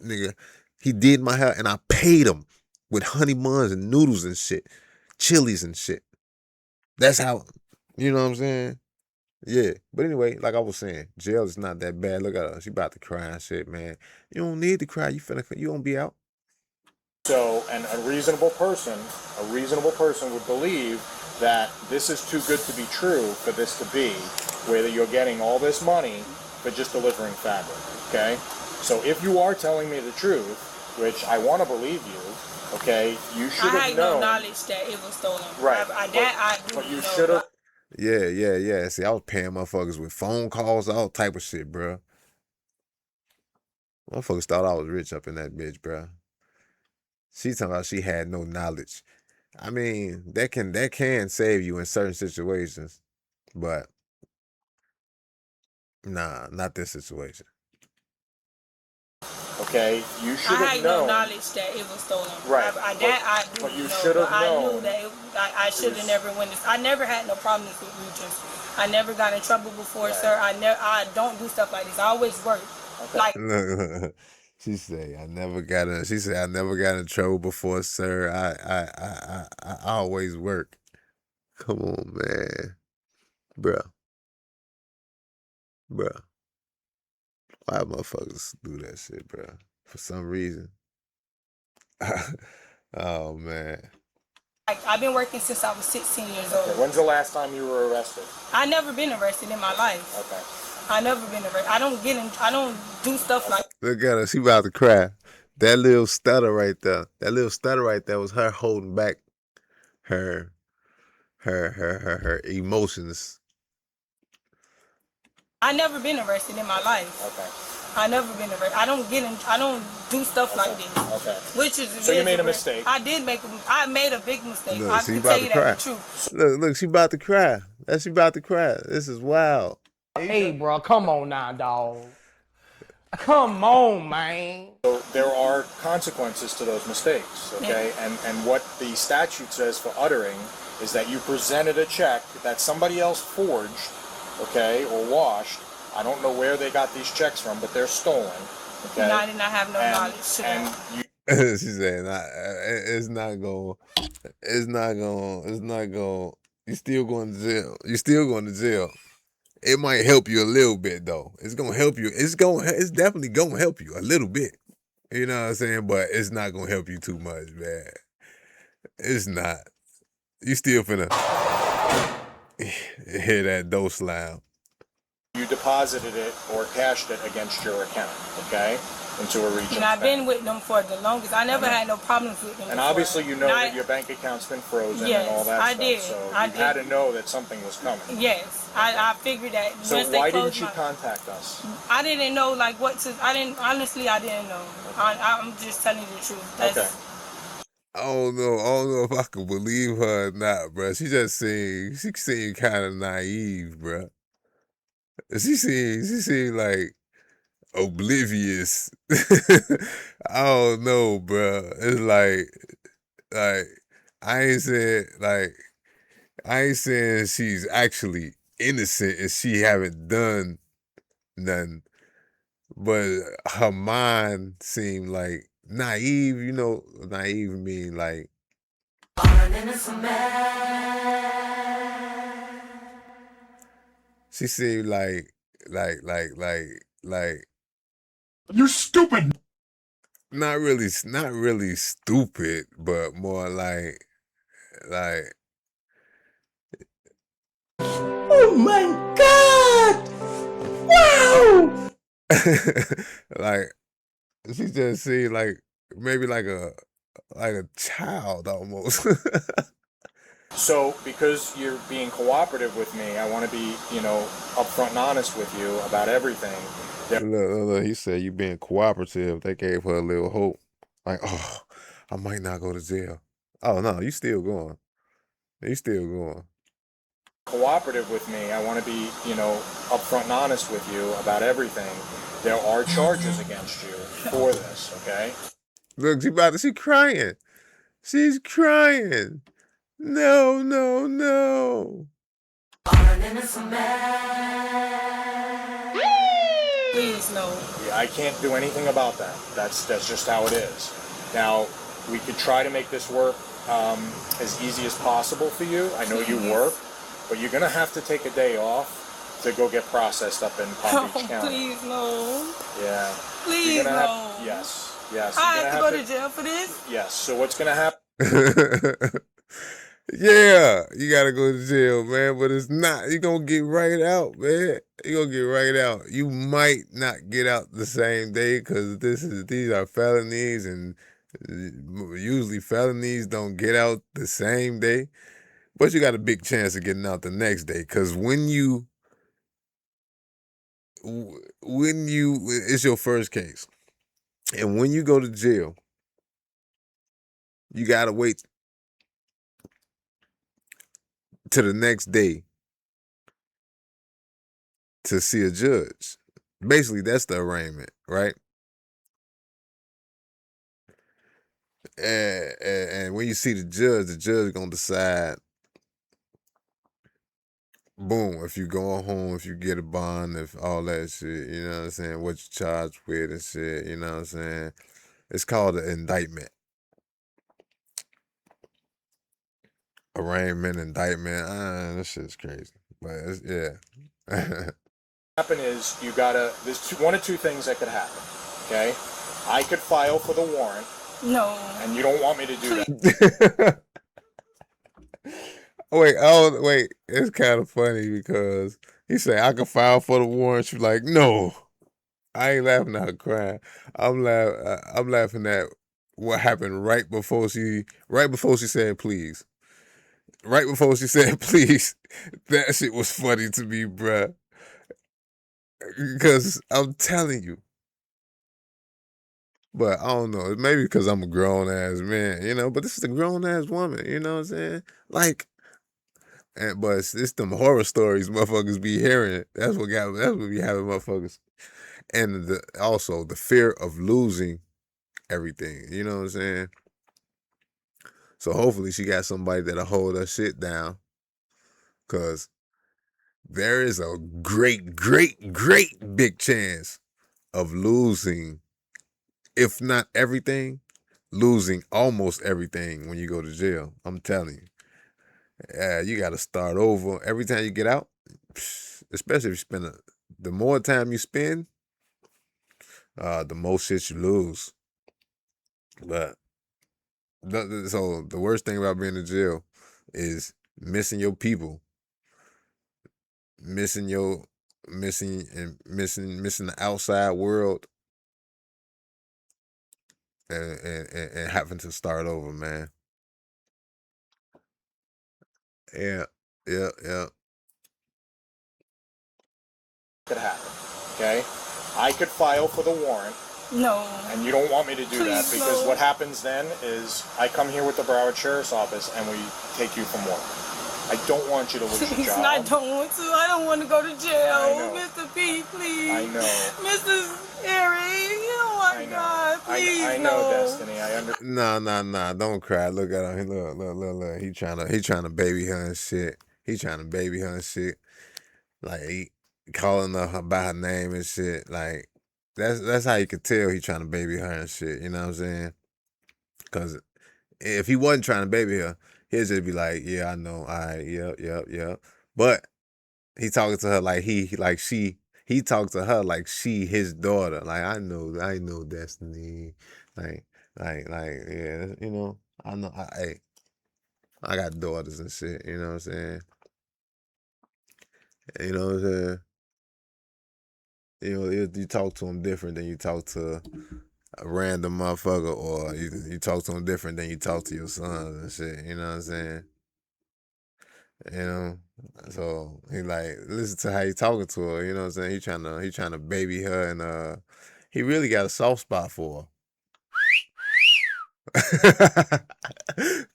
Nigga, he did my hair and I paid him with honey buns and noodles and shit, chilies and shit. That's how, you know what I'm saying? Yeah. But anyway, like I was saying, jail is not that bad. Look at her. She about to cry and shit, man. You don't need to cry. You gonna be out. So, and a reasonable person would believe that this is too good to be true for this to be, where you're getting all this money for just delivering fabric, okay? So if you are telling me the truth, which I want to believe you, okay, you should have known. I had no knowledge that it was stolen. Right. But you should have. Yeah. See, I was paying motherfuckers with phone calls, all type of shit, bro. Motherfuckers thought I was rich up in that bitch, bro. She talking about she had no knowledge. I mean, that can save you in certain situations, but nah, not this situation. Okay, you should have known. I had no knowledge that it was stolen. Right. But you should have known. I knew that I should have never went this. I never had no problems with Regents. I never got in trouble before, right. Sir. I don't do stuff like this. I always work. Okay. Like. She said, I never got in trouble before, sir. I always work. Come on, man. Bruh. Why motherfuckers do that shit, bruh? For some reason. Oh, man. I've been working since I was 16 years old. Okay. When's the last time you were arrested? I never been arrested in my life. Okay. I never been arrested. I don't do stuff like. Look at her. She about to cry. That little stutter right there was her holding back her emotions. I never been arrested in my life. Okay. I never been arrested. I don't do stuff like this. Okay. Which is so you made a mistake. I made a big mistake. Look, I can tell you that the truth. Look, she about to cry. She about to cry. This is wild. Hey, bro, come on now, dog. Come on, man. So there are consequences to those mistakes, okay? Yeah. And what the statute says for uttering is that you presented a check that somebody else forged, okay, or washed. I don't know where they got these checks from, but they're stolen, okay? And I did not have no knowledge to that. She's saying, it's not going, you're still going to jail. It might help you a little bit though. It's gonna help you. It's definitely gonna help you a little bit. You know what I'm saying? But it's not gonna help you too much, man. It's not. You still finna hear that dough slam. You deposited it or cashed it against your account, okay? Into a region. And I've been with them for the longest. I never had no problems with them. And obviously you know that your bank account's been frozen and all that stuff. Did. So you had to know that something was coming. Yes. I figured that. So why didn't you contact us? I didn't know what to, I didn't know. I'm just telling you the truth. Okay. I don't know if I could believe her or not, bro. She seemed kind of naive, bro. She seemed like oblivious. I don't know, bro. It's like I ain't saying she's actually innocent and she haven't done nothing, but her mind seemed like naive. You know, naive mean like She seemed like You're stupid. not really stupid, but more like Oh my God! Wow! like she just seemed like maybe like a child almost. So, because you're being cooperative with me, I want to be, upfront and honest with you about everything. Look, he said you being cooperative. That gave her a little hope. Like, oh, I might not go to jail. Oh no, you still going. You still going. Cooperative with me, I want to be, upfront and honest with you about everything. There are charges against you for this, okay? Look, she crying. She's crying. No, no, no. Please, no. Yeah, I can't do anything about that. That's just how it is. Now, we could try to make this work as easy as possible for you. I know you work, but you're gonna have to take a day off to go get processed up in Palm Beach County. Please, no. Yeah. Please, You're gonna no. Yes. Yes. I You're have to gonna go to jail for this? Yes. So what's gonna happen? Yeah, you gotta go to jail, man. But it's not. You're gonna get right out, man. You're gonna get right out. You might not get out the same day because these are felonies, and usually felonies don't get out the same day. But you got a big chance of getting out the next day because when you it's your first case, and when you go to jail, you gotta wait to the next day to see a judge. Basically, that's the arraignment, right? And when you see the judge gonna decide, boom, if you go home, if you get a bond, if all that shit, you know what I'm saying, what you charged with and shit, you know what I'm saying? It's called an indictment. Arraignment, indictment, that shit's crazy. But it's, yeah. Happen is there's one of two things that could happen, okay? I could file for the warrant. No. And you don't want me to do that. Wait, it's kind of funny because he said, I can file for the warrant. She's like, no, I ain't laughing at her crying. I'm laughing at what happened right before she said, please. Right before she said, please. That shit was funny to me, bruh. Because I'm telling you. But I don't know. Maybe because I'm a grown ass man, but this is a grown ass woman, you know what I'm saying? Like, but it's them horror stories motherfuckers be hearing. That's what be having motherfuckers. And also the fear of losing everything, you know what I'm saying? So hopefully she got somebody that'll hold her shit down. Cause there is a great, great, great big chance of losing, if not everything, losing almost everything when you go to jail. I'm telling you. You got to start over every time you get out, especially if you spend the more time you spend, the more shit you lose. But so the worst thing about being in jail is missing your people, missing the outside world, and having to start over, man. Yeah. Could happen, okay? I could file for the warrant. No. And you don't want me to do that Please, because no. what happens then is I come here with the Broward Sheriff's Office and we take you from work. I don't want you to lose your Please, job. I don't want to. I don't want to go to jail. I know. Mr. P, please. I know. Mrs. Eric, oh my God, please, I know, no. Destiny. I understand. Nah, don't cry. Look at him. Look. He trying to baby her and shit. Like he calling her by her name and shit. Like that's how you could tell he trying to baby her and shit. You know what I'm saying? Because if he wasn't trying to baby her, he'd just be like, yeah, I know. All right, yep. But he talking to her like he talked to her like she his daughter. Like I know Destiny. Like yeah, you know, I know I got daughters and shit, you know what I'm saying? You know what I'm saying? You know, you talk to them different than you talk to a random motherfucker, or you talk to them different than you talk to your sons and shit, you know what I'm saying? You know? So he like listen to how he talking to her, you know what I'm saying? He trying to baby her, and he really got a soft spot for her.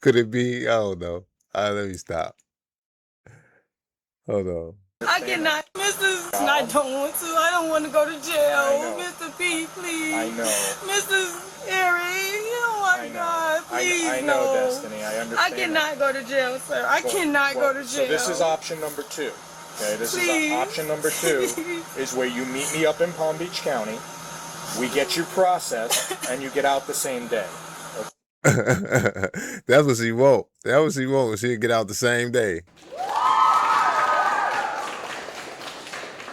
Could it be? I don't know. Let me stop. Hold on. I cannot, Mrs. I don't want to. I don't want to go to jail. Mr. P, please. I know. Mrs. Harry, oh my God, please, I know, no. Destiny. I understand. I cannot go to jail, sir. I cannot go to jail. So this is option number 2. Okay, this is option number 2 is where you meet me up in Palm Beach County. We get you processed, and you get out the same day. That's what she want. That's what she want. She'll get out the same day.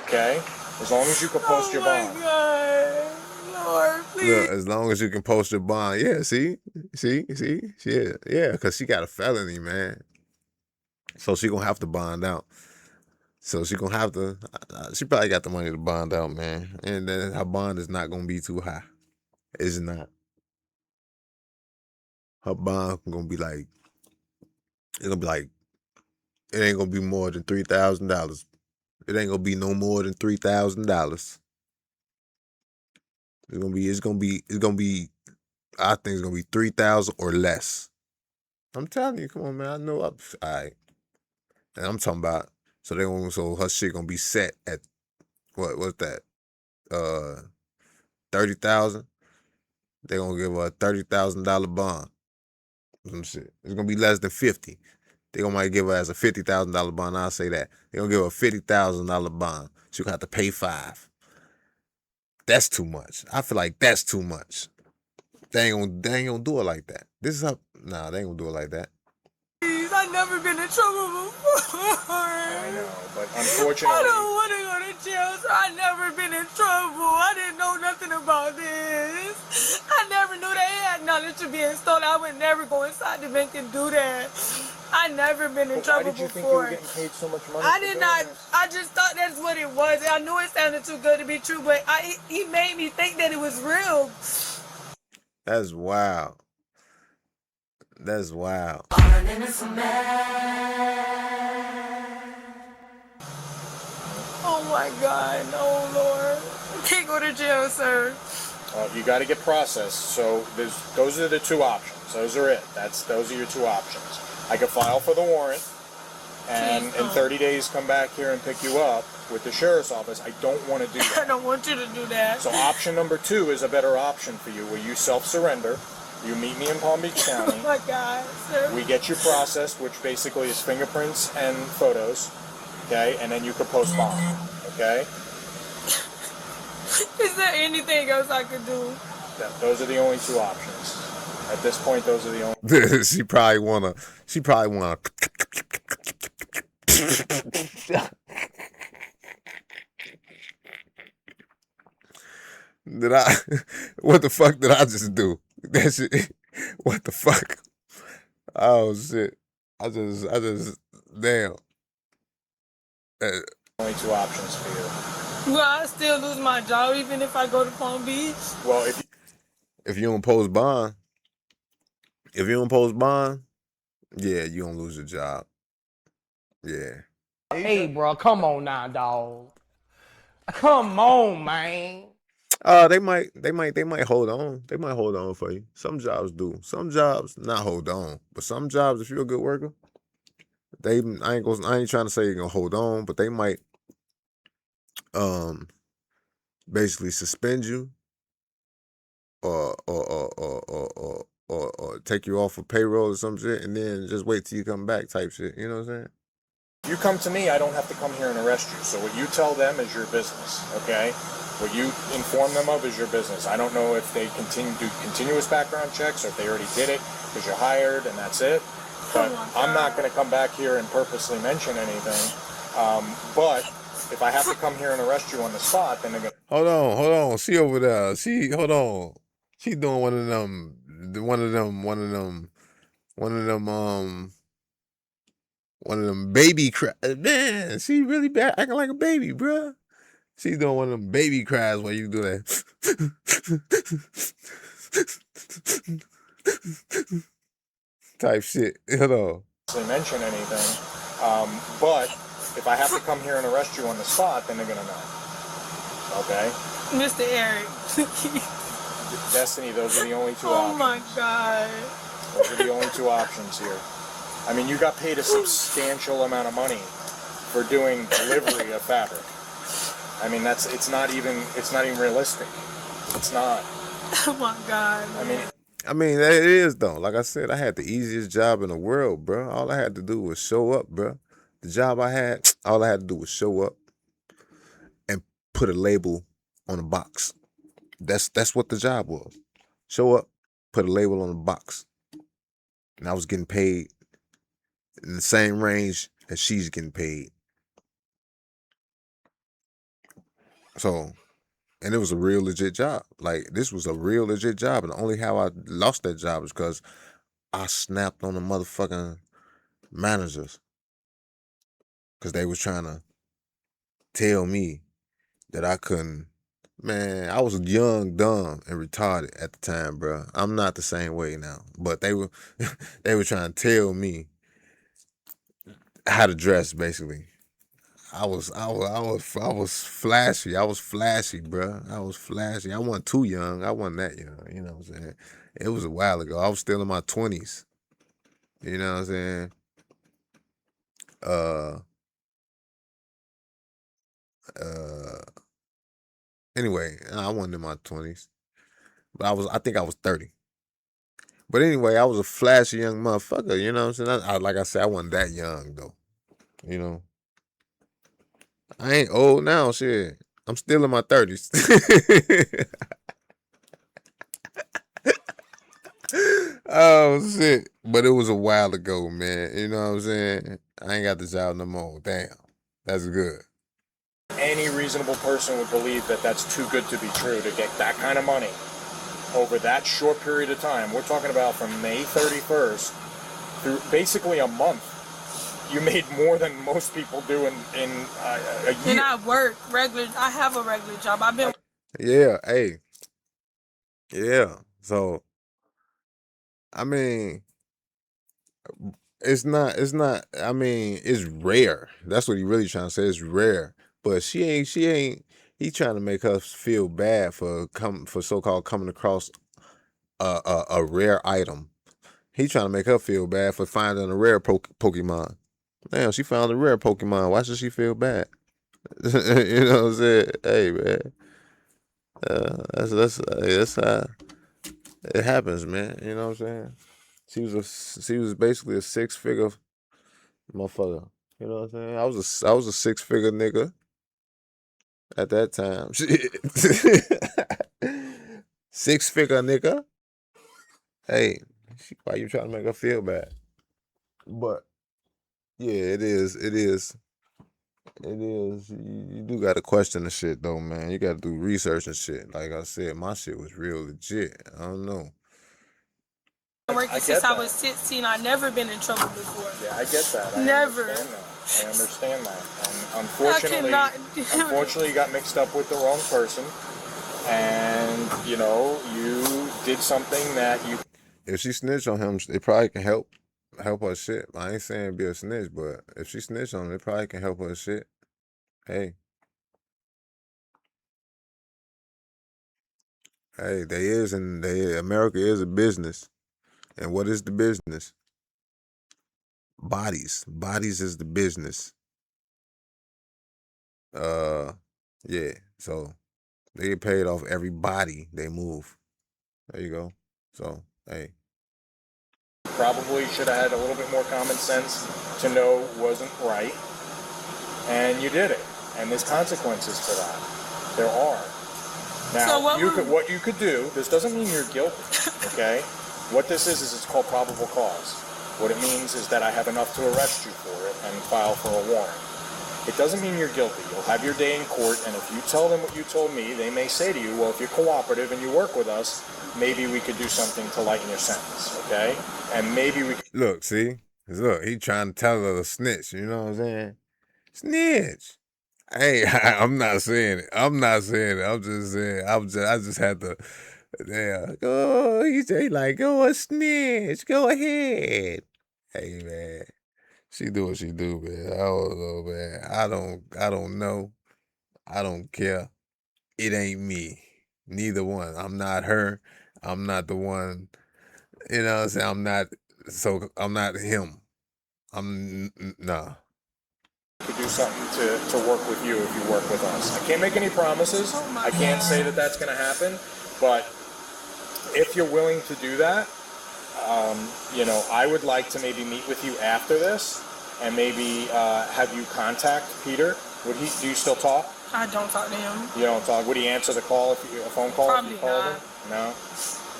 Okay? As long as you can post your bond. God. Lord, please. Look, as long as you can post your bond. Yeah, see? Yeah, because she got a felony, man. So she gonna have to bond out. So she gonna have to, she probably got the money to bond out, man. And then her bond is not gonna be too high. It's not. Her bond gonna be like, it ain't gonna be more than $3,000. It ain't gonna be no more than $3,000. It's gonna be. I think it's gonna be 3,000 or less. I'm telling you, come on, man. I know. All right, and I'm talking about. So her shit gonna be set at what's that? 30,000. They gonna give her a $30,000 bond. Some shit. It's gonna be less than 50. They gonna might give her as a $50,000 bond. I'll say that. They gonna give her a $50,000 bond. She gonna have to pay $5,000. That's too much. I feel like that's too much. They ain't gonna do it like that. This is how. Nah, they ain't gonna do it like that. Please, I've never been in trouble before. I know, but unfortunately, I don't want to go to jail, so I've never been in trouble. I didn't know nothing about this. I never knew they had knowledge of being stolen. I would never go inside the bank and do that. I never been in trouble why did you before. think you were getting paid so much money? I did not. I just thought that's what it was. I knew it sounded too good to be true, but he made me think that it was real. That's wild. That's wild. Oh my God, no, Lord. I can't go to jail, sir. You got to get processed. So those are the 2 options. Those are it. Those are your 2 options. I could file for the warrant, and in 30 days come back here and pick you up with the sheriff's office. I don't want to do that. I don't want you to do that. So option number 2 is a better option for you, where you self-surrender. You meet me in Palm Beach County. Oh my God, sir. We get you processed, which basically is fingerprints and photos, okay? And then you could post bond, okay? Is there anything else I could do? Those are the only 2 options. At this point, those are the only. She probably wanna. What the fuck did I just do? That shit. What the fuck? Oh shit. I just damn. Only 2 options for you. Will I still lose my job even if I go to Palm Beach? Well, if you don't post bond, yeah, you don't lose your job. Yeah. Hey, bro, come on now, dog. Come on, man. They might hold on. They might hold on for you. Some jobs do. Some jobs not hold on. But some jobs, if you're a good worker, I ain't trying to say you're gonna hold on, but they might basically suspend you or take you off of payroll or some shit, and then just wait till you come back type shit. You know what I'm saying? you come to me, I don't have to come here and arrest you. So what you tell them is your business, okay? What you inform them of is your business. I don't know if they do continuous background checks or if they already did it because you're hired and that's it. But I'm not going to come back here and purposely mention anything But if I have to come here and arrest you on the spot, then they're gonna. Hold on. She over there. Hold on. She doing one of them baby cries. Man, she really bad, acting like a baby, bruh. She's doing one of them baby cries where you do that. Type shit. Hold on. Mention anything, but if I have to come here and arrest you on the spot, then they're gonna know. Okay? Mr. Eric. Destiny, those are the only two Oh options. my God. Those are the only two options here. I mean, you got paid a substantial amount of money for doing delivery of fabric. I mean, it's not even realistic. It's not. Oh my God. I mean, it is though. Like I said, I had the easiest job in the world, bro. All I had to do was show up, bro. The job I had, all I had to do was show up and put a label on a box. That's what the job was. Show up, put a label on a box. And I was getting paid in the same range as she's getting paid. So, and it was a real legit job. Like, this was a real legit job. And the only how I lost that job is because I snapped on the motherfucking managers. Because they was trying to tell me that I couldn't. Man, I was young, dumb, and retarded at the time, bro. I'm not the same way now. But they were trying to tell me how to dress, basically. I was flashy. I was flashy, bro. I was flashy. I wasn't too young. I wasn't that young. You know what I'm saying? It was a while ago. I was still in my 20s. You know what I'm saying? Anyway, I wasn't in my 20s. But I think I was 30. But anyway, I was a flashy young motherfucker. You know what I'm saying? Like I said, I wasn't that young, though. You know? I ain't old now, shit. I'm still in my 30s. Oh, shit. But it was a while ago, man. You know what I'm saying? I ain't got the job no more. Damn. That's good. Any reasonable person would believe that that's too good to be true to get that kind of money over that short period of time. We're talking about from May 31st through basically a month. You made more than most people do in a year. And I work regular. I have a regular job. I've been. Yeah, hey. Yeah. So, I mean, it's not, I mean, it's rare. That's what he really trying to say. It's rare. But he trying to make us feel bad for so-called coming across a rare item. He trying to make her feel bad for finding a rare Pokemon. Damn, she found a rare Pokemon. Why should she feel bad? You know what I'm saying? Hey, man. That's how it happens, man. You know what I'm saying? She was basically a 6-figure motherfucker. You know what I'm saying? I was a 6-figure nigga at that time. 6-figure nigga. Hey, why you trying to make her feel bad? But yeah, it is. You do got to question the shit, though, man. You got to do research and shit. Like I said, my shit was real legit. I don't know. Working since I was 16. I've never been in trouble before. Yeah, I get that. Never. I understand that. And unfortunately, you got mixed up with the wrong person. And, you know, you did something that you... If she snitched on him, it probably can help her shit. I ain't saying be a snitch, but if she snitched on him, it probably can help her shit. Hey, America is a business. And what is the business? Bodies. Bodies is the business. Yeah. So they get paid off every body they move. There you go. So, hey. Probably should have had a little bit more common sense to know wasn't right. And you did it. And there's consequences for that. There are. Now, So what you could do, this doesn't mean you're guilty, okay? What this is it's called probable cause. What it means is that I have enough to arrest you for it and file for a warrant. It doesn't mean you're guilty. You'll have your day in court, and if you tell them what you told me, they may say to you, well, if you're cooperative and you work with us, maybe we could do something to lighten your sentence, okay? And maybe we could... Look, see? Look, he trying to tell her to snitch, you know what I'm saying? Snitch. Hey, I'm not saying it. I'm just saying, I just had to, yeah, go, he like, go a snitch, go ahead. Hey, man. She do what she do, man. I don't know, man. I don't know. I don't care. It ain't me. Neither one. I'm not her. I'm not the one. You know what I'm saying? I'm not him. Nah. could do something to work with you if you work with us. I can't make any promises. I can't say that that's going to happen, but if you're willing to do that, you know, I would like to maybe meet with you after this and maybe have you contact Peter. Do you still talk? I don't talk to him. You don't talk. Would he answer the call a phone call Probably if you called not. him? No?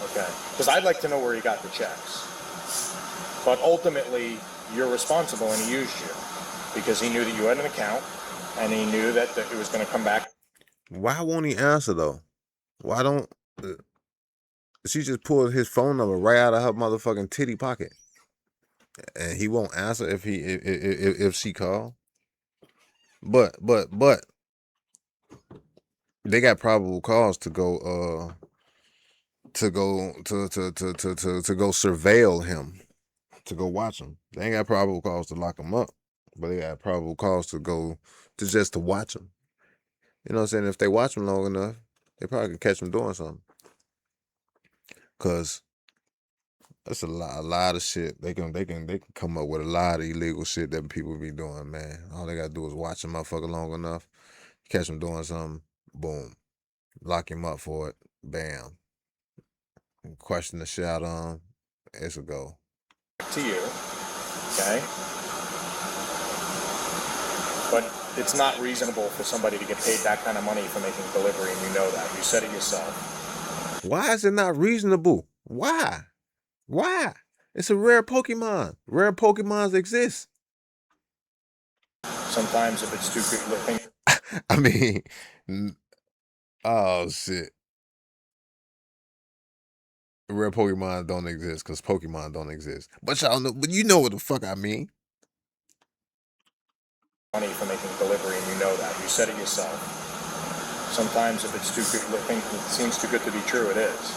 Okay. Because I'd like to know where he got the checks. But ultimately, you're responsible and he used you because he knew that you had an account and he knew that it was going to come back. Why won't he answer though? Why don't she just pulled his phone number right out of her motherfucking titty pocket, and he won't answer if she call? But they got probable cause to go to go surveil him, to go watch him. They ain't got probable cause to lock him up, but they got probable cause to go to watch him. You know what I'm saying? If they watch him long enough, they probably can catch him doing something. Cause that's a lot of shit. They can come up with a lot of illegal shit that people be doing, man. All they gotta do is watch a motherfucker long enough, catch him doing something, boom, lock him up for it, bam. Question the shit out of him, it's a go. To you, okay? But it's not reasonable for somebody to get paid that kind of money for making delivery, and you know that. You said it yourself. Why is it not reasonable? Why? It's a rare Pokemon. Rare Pokemons exist. Sometimes if it's too good looking. I mean, oh shit. Rare Pokemon don't exist because Pokemon don't exist. But y'all know, but you know what the fuck I mean. Money for making delivery, and you know that. You said it yourself. Sometimes if it's too good looking, it seems too good to be true, it is.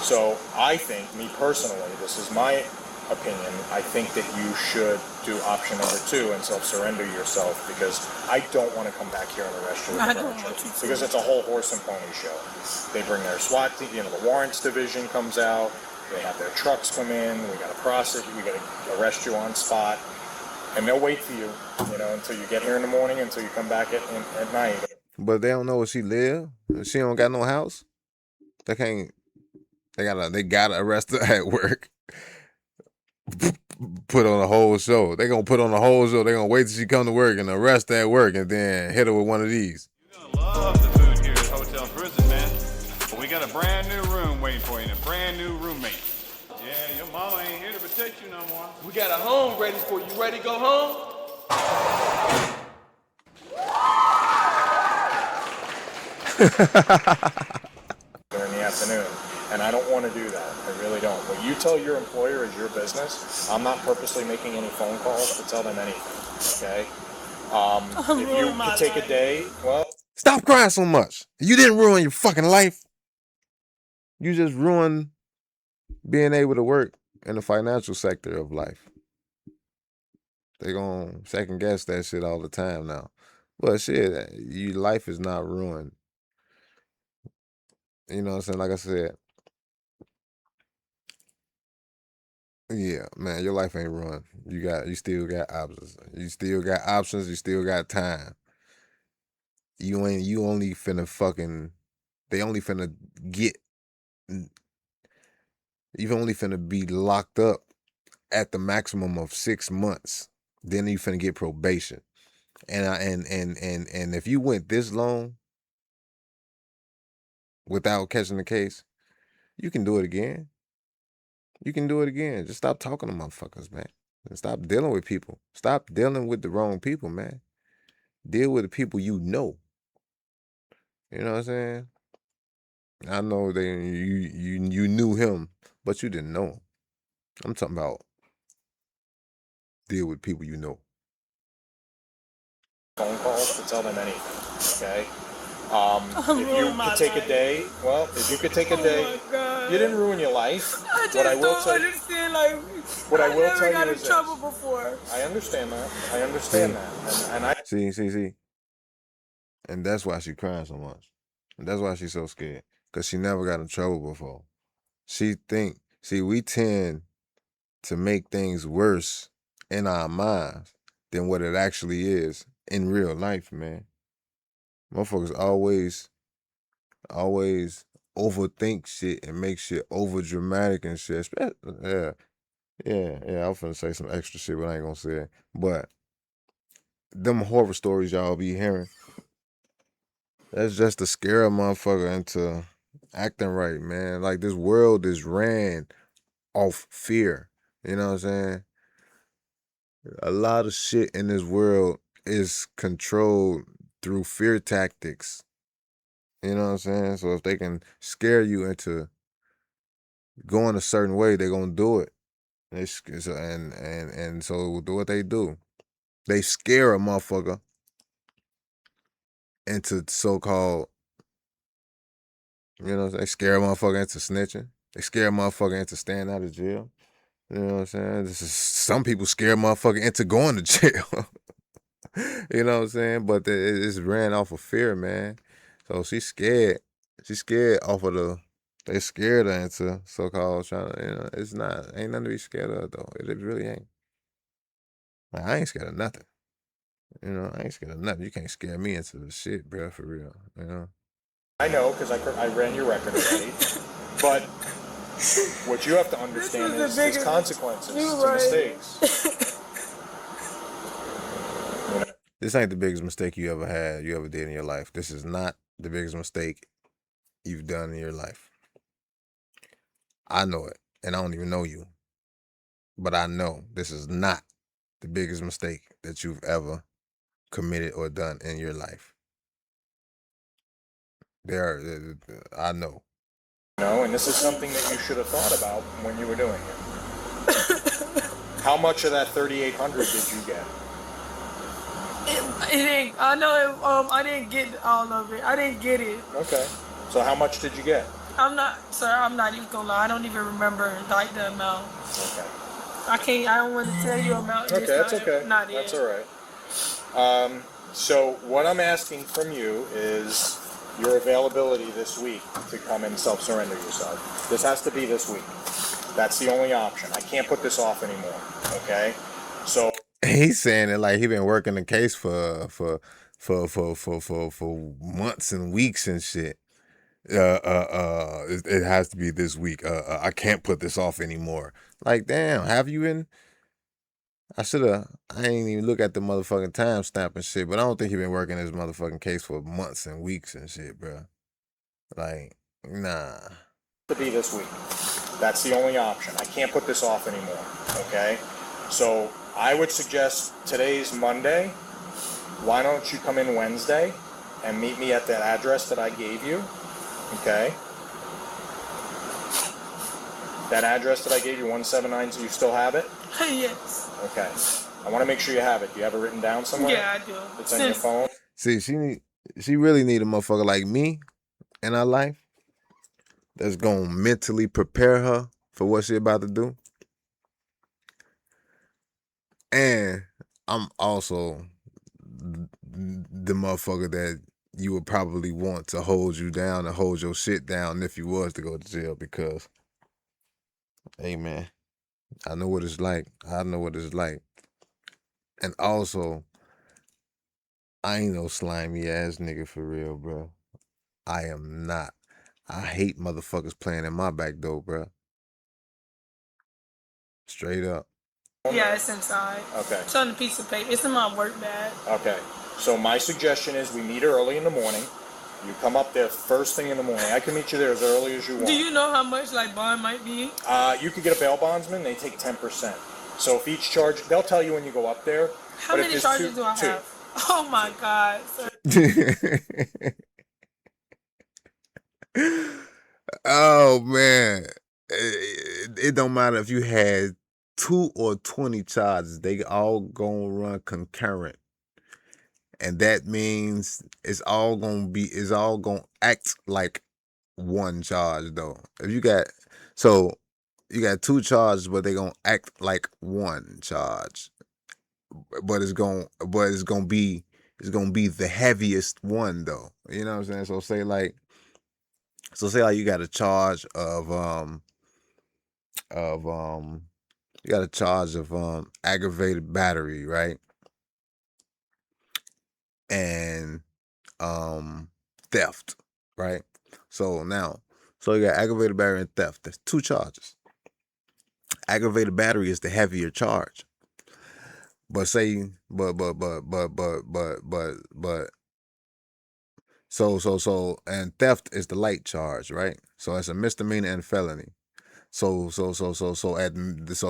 So I think, me personally, this is my opinion, I think that you should do option number 2 and self-surrender yourself, because I don't want to come back here and arrest you. I don't want you to. Because it's a whole horse and pony show. They bring their SWAT team, you know, the warrants division comes out, they have their trucks come in, we got to prosecute, we got to arrest you on spot, and they'll wait for you, you know, until you get here in the morning, until you come back at night. But they don't know where she live. She don't got no house. They gotta arrest her at work. Put on a whole show. They gonna put on a whole show. They gonna wait till she come to work and arrest her at work and then hit her with one of these. You're gonna love the food here at Hotel Prison, man. But we got a brand new room waiting for you and a brand new roommate. Yeah, your mama ain't here to protect you no more. We got a home ready for you. Ready to go home? During the afternoon, and I don't want to do that. I really don't. What you tell your employer is your business. I'm not purposely making any phone calls to tell them anything. Okay? If you could take a day, well, stop crying so much. You didn't ruin your fucking life. You just ruined being able to work in the financial sector of life. They gonna second guess that shit all the time now. But shit, your life is not ruined. You know what I'm saying? Like I said, yeah, man, your life ain't ruined. You still got options. You still got options. You still got time. You only finna fucking. They only finna get. You only finna be locked up at the maximum of 6 months. Then you finna get probation. And if you went this long without catching the case, you can do it again. You can do it again. Just stop talking to motherfuckers, man. And stop dealing with people. Stop dealing with the wrong people, man. Deal with the people you know. You know what I'm saying? I know you knew him, but you didn't know him. I'm talking about deal with people you know. Phone calls to tell them anything, okay? If you could take a day, if you could take a day, you didn't ruin your life. I just don't understand, like, what I will never tell got you in is trouble before. I understand that. I understand that. And I See. And that's why she crying so much. And that's why she's so scared. Because she never got in trouble before. We tend to make things worse in our minds than what it actually is in real life, man. Motherfuckers always overthink shit and make shit over dramatic and shit. Yeah. I was finna say some extra shit, but I ain't gonna say it. But them horror stories y'all be hearing, that's just to scare a motherfucker into acting right, man. Like, this world is ran off fear. You know what I'm saying? A lot of shit in this world is controlled through fear tactics. You know what I'm saying? So if they can scare you into going a certain way, they're gonna do it. And so do what they do. They scare a motherfucker into so-called, you know, they scare a motherfucker into snitching. They scare a motherfucker into staying out of jail. You know what I'm saying? Some people scare a motherfucker into going to jail. You know what I'm saying? But it's ran off of fear, man. So she's scared. She's scared off of they scared her into so-called trying to, ain't nothing to be scared of, though. It really ain't. Like, I ain't scared of nothing. You know, I ain't scared of nothing. You can't scare me into the shit, bro, for real. You know? I know, because I ran your record already. But what you have to understand is there's consequences to mistakes. This ain't the biggest mistake you ever did in your life. This is not the biggest mistake you've done in your life. I know it, and I don't even know you. But I know this is not the biggest mistake that you've ever committed or done in your life. I know. No, and this is something that you should have thought about when you were doing it. How much of that 3,800 did you get? I didn't get all of it. I didn't get it. Okay. So how much did you get? I'm not even gonna lie. I don't even remember, like, the amount. Okay. I don't want to tell you amount. Okay, that's okay. Not that's it. all right. So what I'm asking from you is your availability this week to come and self-surrender yourself. This has to be this week. That's the only option. I can't put this off anymore. Okay. So he's saying it like he been working the case for months and weeks and shit. It has to be this week. I can't put this off anymore. Like, damn, have you been? I ain't even look at the motherfucking timestamp and shit, but I don't think he been working this motherfucking case for months and weeks and shit, bro. Like, nah. To be this week. That's the only option. I can't put this off anymore. Okay? So I would suggest today's Monday. Why don't you come in Wednesday and meet me at that address that I gave you? Okay? That address that I gave you, 179, so you still have it? Yes. Okay. I want to make sure you have it. Do you have it written down somewhere? Yeah, I do. It's on your phone? See, she really need a motherfucker like me in her life that's gonna mentally prepare her for what she about to do. And I'm also the motherfucker that you would probably want to hold you down and hold your shit down if you was to go to jail, because, hey, man, I know what it's like. And also, I ain't no slimy ass nigga for real, bro. I am not. I hate motherfuckers playing in my back door, bro. Straight up. Yeah, it's inside. Okay. It's on a piece of paper. It's in my work bag. Okay. So my suggestion is we meet early in the morning. You come up there first thing in the morning. I can meet you there as early as you want. Do you know how much, like, bond might be? You could get a bail bondsman. They take 10%. So if each charge, they'll tell you when you go up there. How many charges do I have? Oh my God, sir. Oh man, it don't matter if you had 2 or 20 charges; they all gonna run concurrent, and that means it's all gonna act like one charge though. If you got you got 2 charges, but they gonna act like one charge, but it's gonna be the heaviest one though. You know what I'm saying? So say like you got a charge of you got a charge of aggravated battery, right? And theft, right? So you got aggravated battery and theft. There's 2 charges. Aggravated battery is the heavier charge. But say and theft is the light charge, right? So it's a misdemeanor and felony. So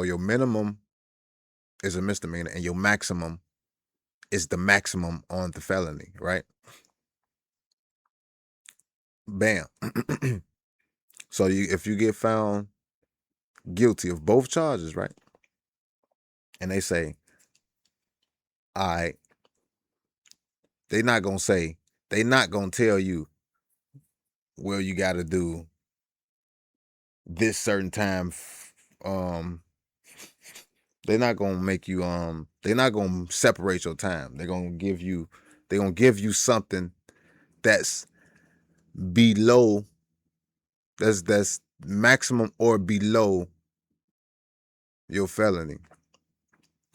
your minimum is a misdemeanor and your maximum is the maximum on the felony, right? Bam. So if you get found guilty of both charges, right? And they say, all right, they're not gonna tell you, well, you gotta do this certain time. They're not gonna make you they're not gonna separate your time. They're gonna give you something that's below that's maximum or below your felony.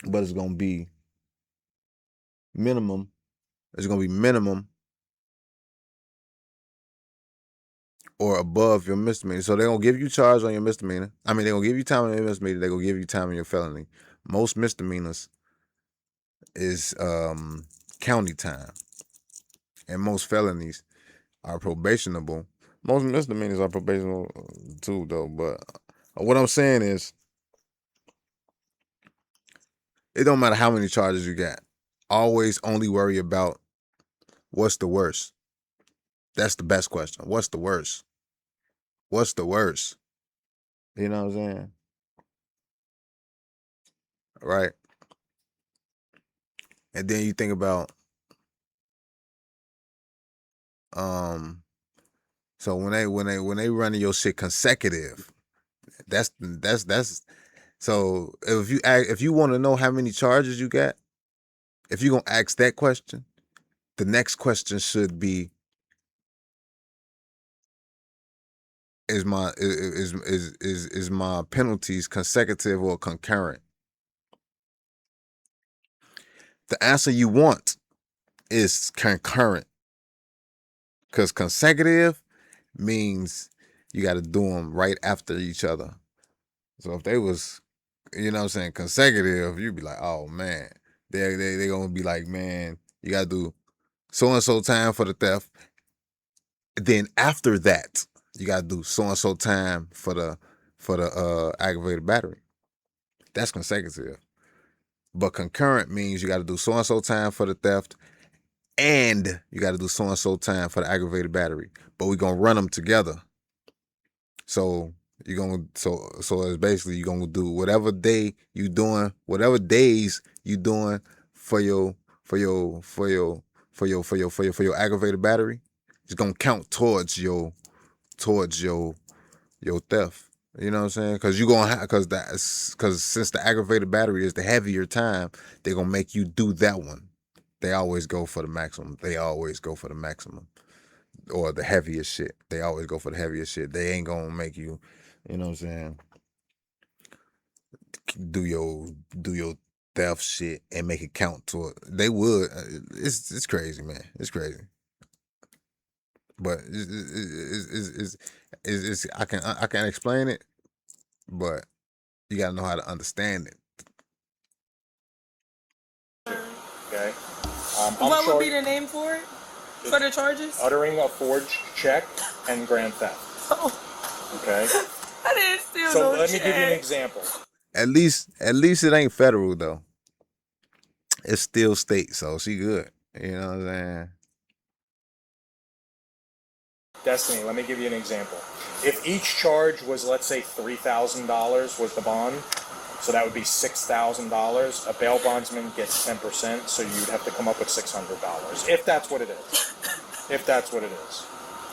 But it's gonna be minimum. It's gonna be minimum or above your misdemeanor. So they're gonna give you charge on your misdemeanor. I mean, they're gonna give you time on your misdemeanor, they're gonna give you time on your felony. Most misdemeanors is county time. And most felonies are probationable. Most misdemeanors are probationable too, though. But what I'm saying is, it don't matter how many charges you got. Always only worry about what's the worst. That's the best question. What's the worst? What's the worst? You know what I'm saying? Right. And then you think about so when they running your shit consecutive, that's so if you want to know how many charges you got, if you're gonna ask that question, the next question should be, is my penalties consecutive or concurrent? The answer you want is concurrent, because consecutive means you got to do them right after each other. So if they was, you know what I'm saying, consecutive, you'd be like, oh man, they gonna be like, man, you gotta do so and so time for the theft. Then after that, you gotta do so and so time for the aggravated battery. That's consecutive. But concurrent means you gotta do so and so time for the theft, and you gotta do so and so time for the aggravated battery. But we're gonna run them together. So you're gonna so it's basically you're gonna do whatever days you doing for your aggravated battery. It's gonna count towards your theft. You know what I'm saying? Because you're gonna have because since the aggravated battery is the heavier time, they're gonna make you do that one. They always go for the maximum. Or the heaviest shit. They always go for the heaviest shit. They ain't gonna make you, you know what I'm saying, do your theft shit and make it count to it. They would. It's crazy, man. It's crazy. But it's I can explain it, but you gotta know how to understand it. Okay. What would be the name for it? For the charges? Uttering a forged check and grand theft. Okay. I didn't steal So no let me give you an check. example. At least it ain't federal though. It's still state, so she good. You know what I'm saying? Destiny, let me give you an example. If each charge was, let's say, $3,000 was the bond, so that would be $6,000. A bail bondsman gets 10%, so you'd have to come up with $600, if that's what it is. If that's what it is.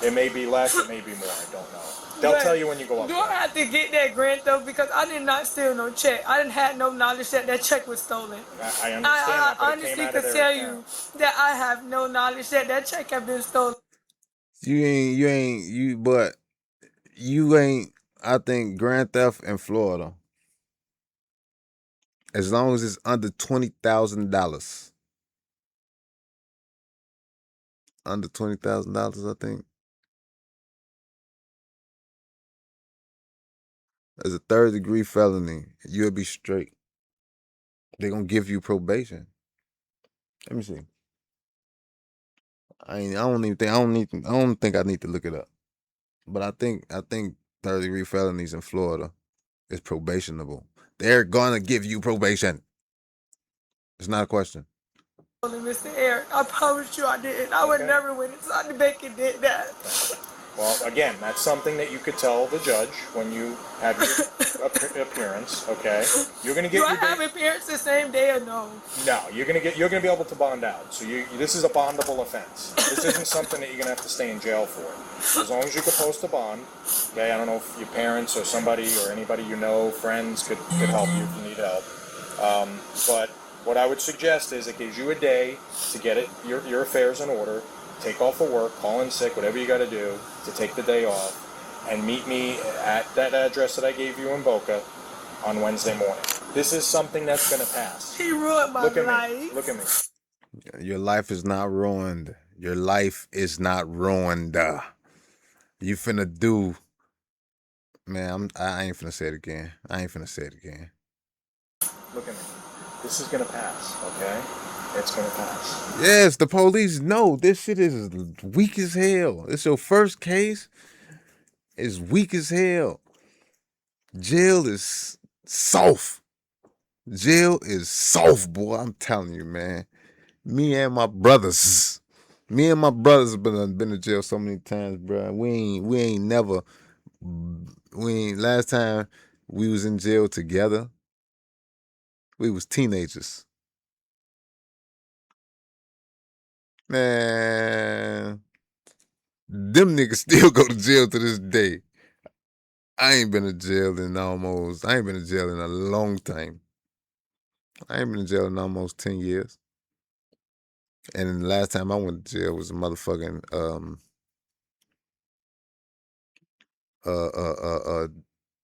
It may be less, it may be more, I don't know. They'll tell you when you go up Do there. I have to get that grant though? Because I did not steal no check. I didn't have no knowledge that that check was stolen. I understand that, but it honestly came out could of tell their account. you that I have no knowledge that that check had been stolen. I think grand theft in Florida, as long as it's under $20,000. Under $20,000, I think. As a third-degree felony, you'll be straight. They're gonna give you probation. Let me see. I don't think I need to look it up. But I think third-degree felonies in Florida is probationable. They're gonna give you probation. It's not a question. Mr. Eric, I promise you I didn't. I would never went inside the bank and did that. Well, again, that's something that you could tell the judge when you have your appearance. Okay, you're gonna get. Do I have appearance the same day or no? No, you're gonna be able to bond out. So this is a bondable offense. This isn't something that you're gonna have to stay in jail for. As long as you can post a bond. Okay, I don't know if your parents or somebody or anybody you know, friends could help you if you need help. But what I would suggest is it gives you a day to get your affairs in order. Take off of work, call in sick, whatever you got to do to take the day off, and meet me at that address that I gave you in Boca on Wednesday morning. This is something that's going to pass. He ruined my life. Look at me. Your life is not ruined. Your life is not ruined. You finna do, man. I ain't finna say it again. Look at me. This is going to pass, okay? It's going to pass. Yes, the police know this shit is weak as hell. It's your first case. It's weak as hell. Jail is soft. Boy. I'm telling you, man. Me and my brothers have been to jail so many times, bro. Last time we was in jail together, we was teenagers. Man, them niggas still go to jail to this day. I ain't been to jail in a long time. I ain't been in jail in almost 10 years. And then the last time I went to jail was a motherfucking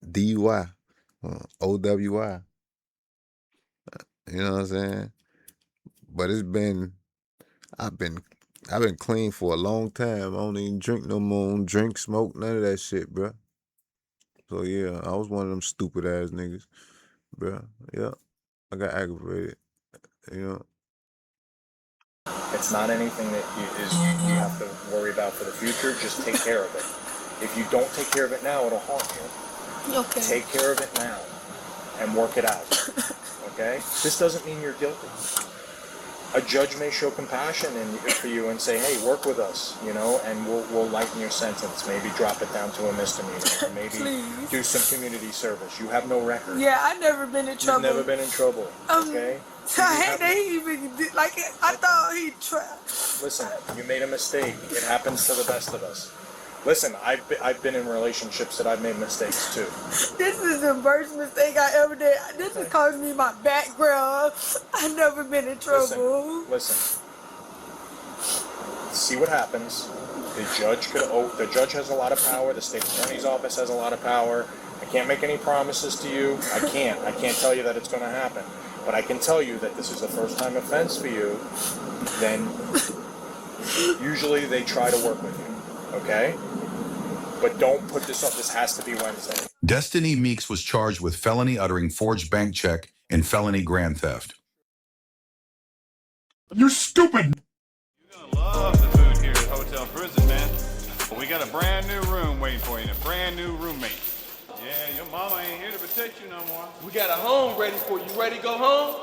DUI, OWI. You know what I'm saying? But I've been clean for a long time. I don't even drink no more, don't drink, smoke, none of that shit, bro. So yeah, I was one of them stupid ass niggas, bro. Yeah, I got aggravated, you know. It's not anything that you have to worry about for the future. Just take care of it. If you don't take care of it now, it'll haunt you. Okay. Take care of it now and work it out. Okay? This doesn't mean you're guilty. A judge may show compassion for you and say, hey, work with us, you know, and we'll lighten your sentence. Maybe drop it down to a misdemeanor. Or maybe do some community service. You have no record. Yeah, I've never been in trouble. You've never been in trouble, okay? I hate that he even did, like, I thought he tried. Listen, you made a mistake. It happens to the best of us. Listen, I've been in relationships that I've made mistakes too. This is the worst mistake I ever did. This has caused me my background. I've never been in trouble. Listen. See what happens. The judge has a lot of power. The state attorney's office has a lot of power. I can't make any promises to you. I can't tell you that it's going to happen. But I can tell you that this is a first-time offense for you. Then usually they try to work with you. Okay? But don't put this up. This has to be Wednesday. Destiny Meeks was charged with felony uttering forged bank check and felony grand theft. You're stupid! You're gonna love the food here at Hotel Prison, man. We got a brand new room waiting for you and a brand new roommate. Yeah, your mama ain't here to protect you no more. We got a home ready for you. Ready to go home?